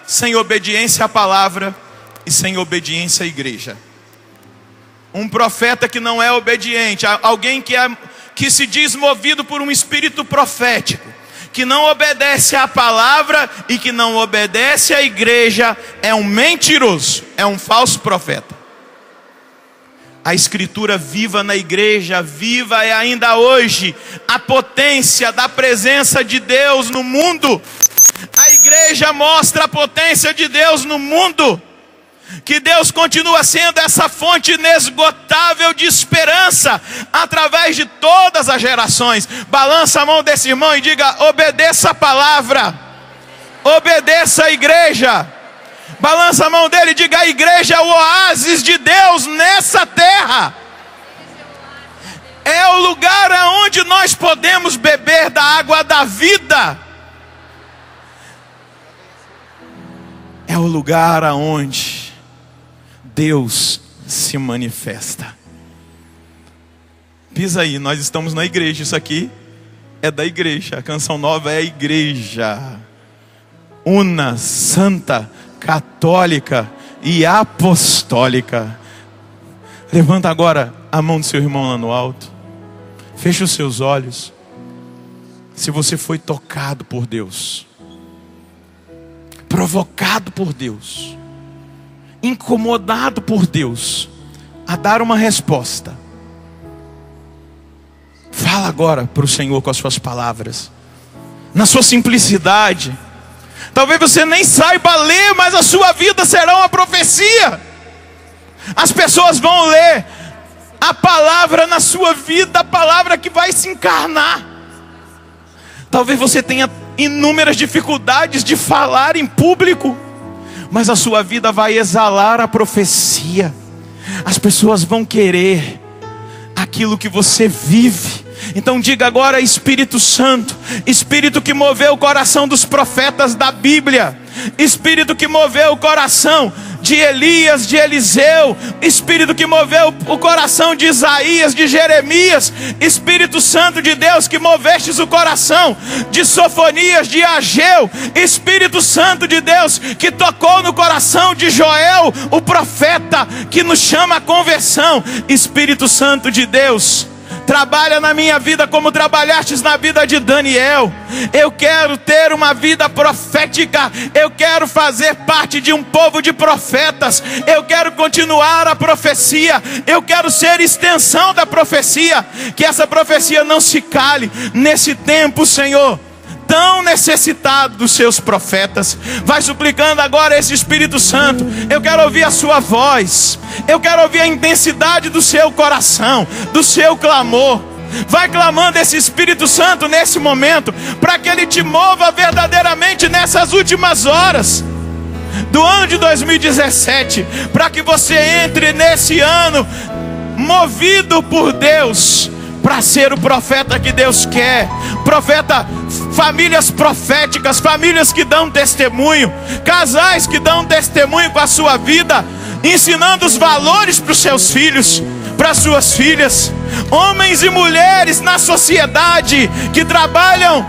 sem obediência à palavra e sem obediência à igreja. Um profeta que não é obediente, alguém que se diz movido por um espírito profético, que não obedece à palavra e que não obedece à igreja, é um mentiroso, é um falso profeta. A escritura viva na igreja, viva é ainda hoje a potência da presença de Deus no mundo. A igreja mostra a potência de Deus no mundo. Que Deus continua sendo essa fonte inesgotável de esperança através de todas as gerações. Balança a mão desse irmão e diga: obedeça a palavra, obedeça a igreja. Balança a mão dele e diga: a igreja é o oásis de Deus nessa terra. É o lugar onde nós podemos beber da água da vida. É o lugar aonde Deus se manifesta. Pisa aí, nós estamos na igreja. Isso aqui é da igreja. A canção nova é a igreja una, santa, católica e apostólica. Levanta agora a mão do seu irmão lá no alto. Feche os seus olhos. Se você foi tocado por Deus, provocado por Deus, incomodado por Deus a dar uma resposta, fala agora para o Senhor com as suas palavras, na sua simplicidade. Talvez você nem saiba ler, mas a sua vida será uma profecia. As pessoas vão ler a palavra na sua vida, a palavra que vai se encarnar. Talvez você tenha inúmeras dificuldades de falar em público, mas a sua vida vai exalar a profecia. As pessoas vão querer aquilo que você vive. Então diga agora: Espírito Santo, Espírito que moveu o coração dos profetas da Bíblia, Espírito que moveu o coração de Elias, de Eliseu, Espírito que moveu o coração de Isaías, de Jeremias, Espírito Santo de Deus que movestes o coração de Sofonias, de Ageu, Espírito Santo de Deus que tocou no coração de Joel, o profeta, que nos chama à conversão. Espírito Santo de Deus, trabalha na minha vida como trabalhastes na vida de Daniel. Eu quero ter uma vida profética. Eu quero fazer parte de um povo de profetas. Eu quero continuar a profecia. Eu quero ser extensão da profecia. Que essa profecia não se cale nesse tempo, Senhor, tão necessitado dos seus profetas. Vai suplicando agora esse Espírito Santo. Eu quero ouvir a sua voz. Eu quero ouvir a intensidade do seu coração, do seu clamor. Vai clamando esse Espírito Santo nesse momento, para que ele te mova verdadeiramente nessas últimas horas do ano de 2017, para que você entre nesse ano movido por Deus, para ser o profeta que Deus quer. Profeta, famílias proféticas, famílias que dão testemunho, casais que dão testemunho com a sua vida, ensinando os valores para os seus filhos, para as suas filhas. Homens e mulheres na sociedade que trabalham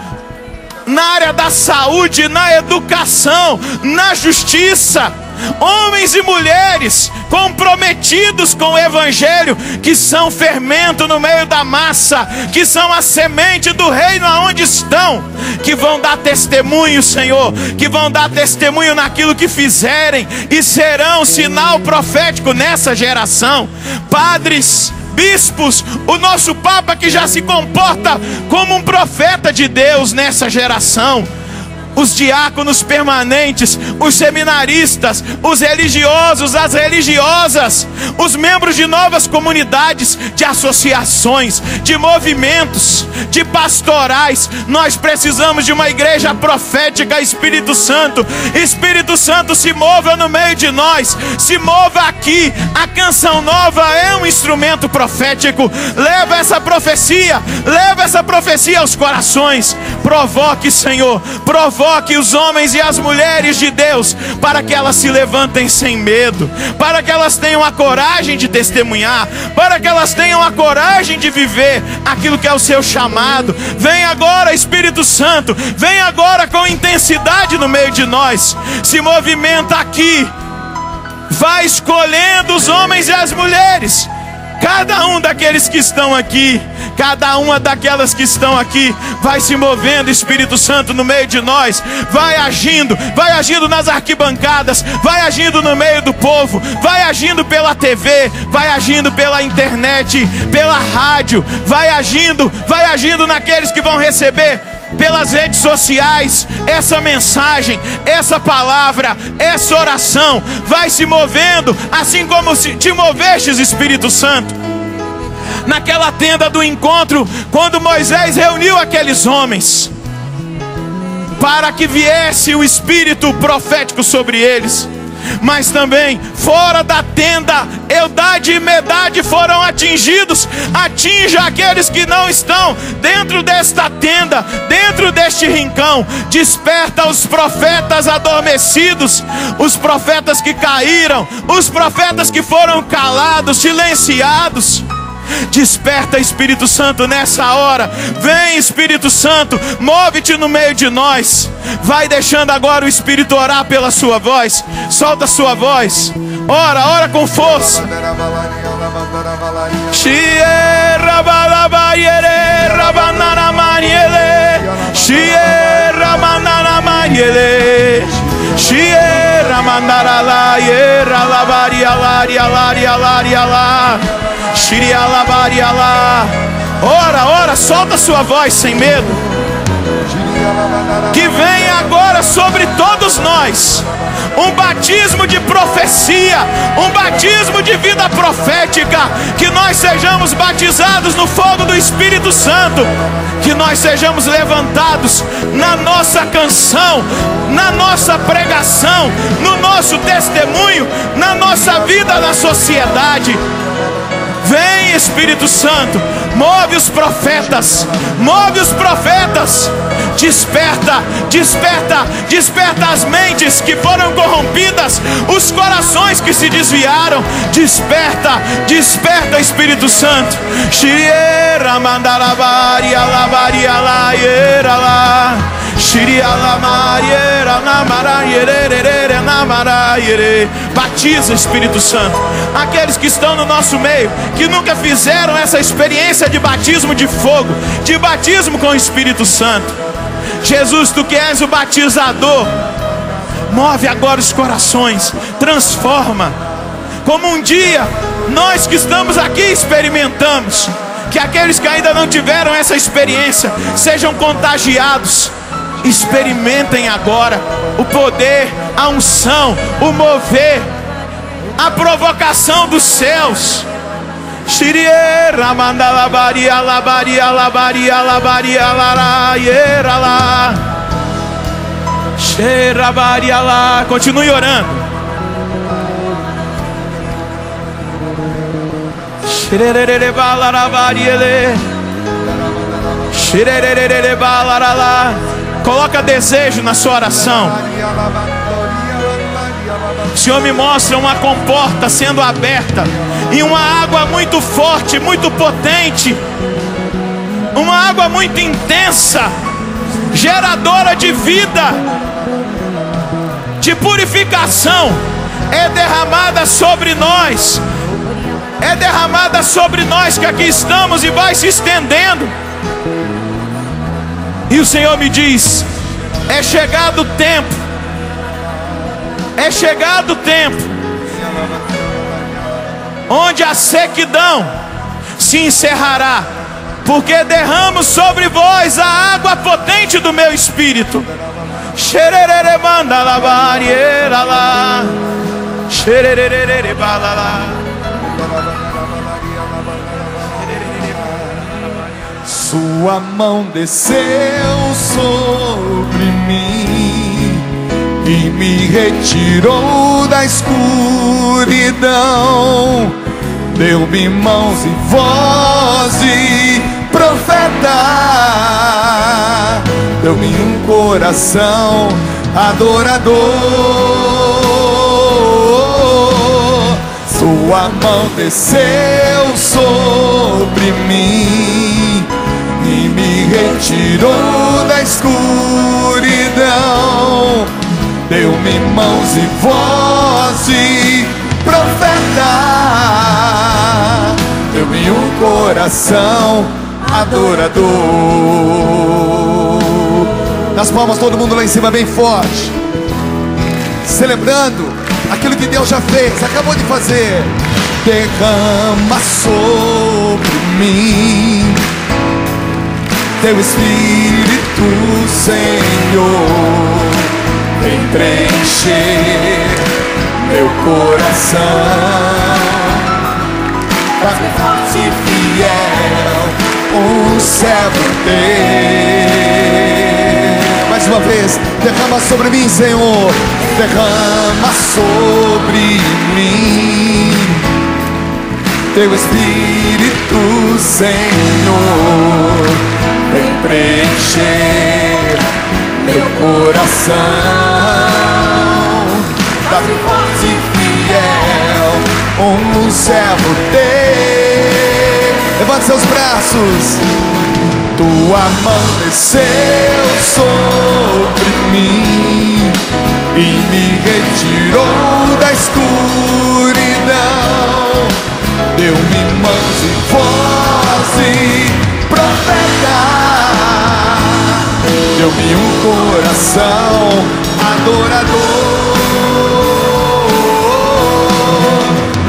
na área da saúde, na educação, na justiça. Homens e mulheres comprometidos com o Evangelho, que são fermento no meio da massa, que são a semente do reino aonde estão, que vão dar testemunho, Senhor, que vão dar testemunho naquilo que fizerem, e serão sinal profético nessa geração. Padres, bispos, o nosso Papa, que já se comporta como um profeta de Deus nessa geração. os diáconos permanentes, os seminaristas, os religiosos, as religiosas, os membros de novas comunidades, de associações, de movimentos, de pastorais. Nós precisamos de uma igreja profética. Espírito Santo, Espírito Santo, se mova no meio de nós, se mova aqui. A Canção Nova é um instrumento profético. Leva essa profecia aos corações. Provoque, Senhor, provoque os homens e as mulheres de Deus, para que elas se levantem sem medo, para que elas tenham a coragem de testemunhar, para que elas tenham a coragem de viver aquilo que é o seu chamado. Vem agora, Espírito Santo, vem agora com intensidade no meio de nós. Se movimenta aqui, vai escolhendo os homens e as mulheres. Cada um daqueles que estão aqui, cada uma daquelas que estão aqui, vai se movendo, Espírito Santo, no meio de nós. Vai agindo nas arquibancadas, vai agindo no meio do povo, vai agindo pela TV, vai agindo pela internet, pela rádio, vai agindo naqueles que vão receber pelas redes sociais essa mensagem, essa palavra, essa oração. Vai se movendo, assim como te movestes, Espírito Santo, naquela tenda do encontro, quando Moisés reuniu aqueles homens, para que viesse o Espírito profético sobre eles. Mas também fora da tenda, Eldade e Medade foram atingidos. Atinja aqueles que não estão dentro desta tenda, dentro deste rincão. Desperta os profetas adormecidos, os profetas que caíram, os profetas que foram calados, silenciados. Desperta, Espírito Santo, nessa hora. Vem, Espírito Santo, move-te no meio de nós. Vai deixando agora o Espírito orar pela sua voz. Solta a sua voz. Ora com força. Ora, solta a sua voz sem medo. Que venha agora sobre todos nós um batismo de profecia, um batismo de vida profética. Que nós sejamos batizados no fogo do Espírito Santo. Que nós sejamos levantados na nossa canção, na nossa pregação, no nosso testemunho, na nossa vida na sociedade. Vem, Espírito Santo, move os profetas, move os profetas. Desperta as mentes que foram corrompidas, os corações que se desviaram. Desperta, Espírito Santo. Batiza, Espírito Santo, aqueles que estão no nosso meio, que nunca fizeram essa experiência de batismo de fogo, de batismo com o Espírito Santo. Jesus, tu que és o batizador, move agora os corações, transforma, como um dia nós que estamos aqui experimentamos. Que aqueles que ainda não tiveram essa experiência sejam contagiados. Experimentem agora o poder, a unção, o mover, a provocação dos céus. Continue orando. Coloca desejo na sua oração. O Senhor me mostra uma comporta sendo aberta e uma água muito forte, muito potente, uma água muito intensa, geradora de vida, de purificação, é derramada sobre nós. É derramada sobre nós que aqui estamos e vai se estendendo. E o Senhor me diz: é chegado o tempo, é chegado o tempo onde a sequidão se encerrará, porque derramo sobre vós a água potente do meu Espírito. Xererere manda la barriera lá. Xererere balala. Sua mão desceu sobre mim e me retirou da escuridão. Deu-me mãos e voz de profeta. Deu-me um coração adorador. Sua mão desceu sobre mim e me retirou da escuridão. Deu-me mãos e voz de profeta. Deu-me um coração adorador. Nas palmas, todo mundo lá em cima bem forte, celebrando aquilo que Deus já fez, acabou de fazer. Derrama sobre mim Teu Espírito, Senhor. Vem preencher meu coração. Faz-me forte e fiel, um servo teu. Mais uma vez, derrama sobre mim, Senhor. Derrama sobre mim Teu Espírito, Senhor. Vem preencher meu coração. Faz-me forte e fiel, um servo teu. Levante seus braços. Tua mão desceu sobre mim e me retirou da escuridão. Deu-me mãos e voz e profeta. Deu-me um coração adorador.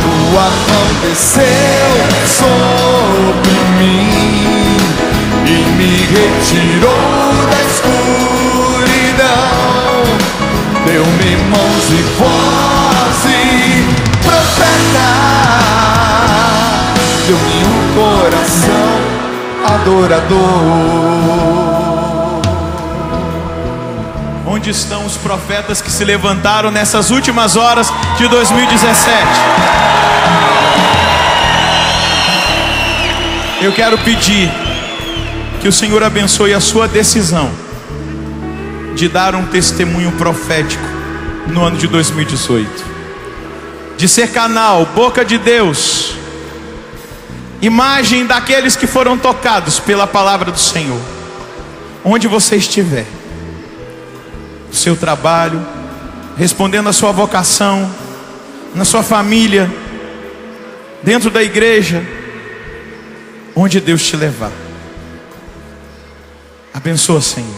Tua mão desceu sobre mim e me retirou da escuridão. Deu-me mãos e voz e profeta. Deu-me um coração adorador. Onde estão os profetas que se levantaram nessas últimas horas de 2017? Eu quero pedir que o Senhor abençoe a sua decisão de dar um testemunho profético no ano de 2018, de ser canal, boca de Deus, imagem daqueles que foram tocados pela palavra do Senhor. Onde você estiver, no seu trabalho, respondendo à sua vocação, na sua família, dentro da igreja, onde Deus te levar, abençoa, Senhor,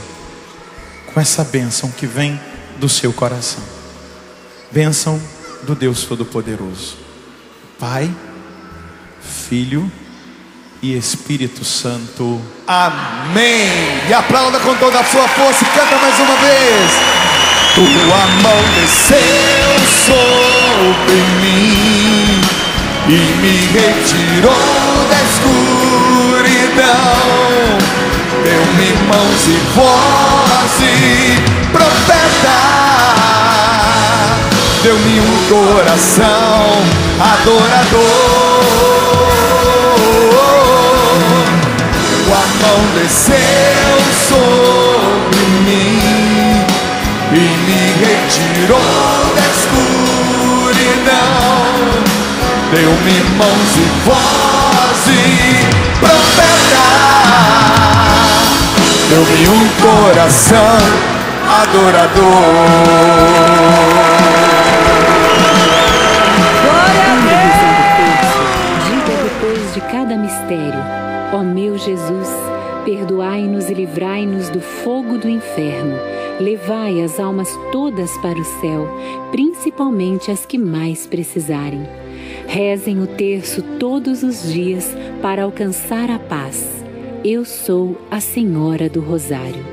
com essa bênção que vem do seu coração. Bênção do Deus Todo-Poderoso, Pai, Filho e Espírito Santo. Amém. E aplauda com toda a sua força e canta mais uma vez. Tua mão desceu sobre mim e me retirou da escuridão. Deu-me mãos e voz e profeta. Deu-me um coração adorador. Tua mão desceu sobre mim e me retirou da escuridão. Deu-me mãos e voz e profeta. Deu-me um coração adorador. Ó meu Jesus, perdoai-nos e livrai-nos do fogo do inferno. Levai as almas todas para o céu, principalmente as que mais precisarem. Rezem o terço todos os dias para alcançar a paz. Eu sou a Senhora do Rosário.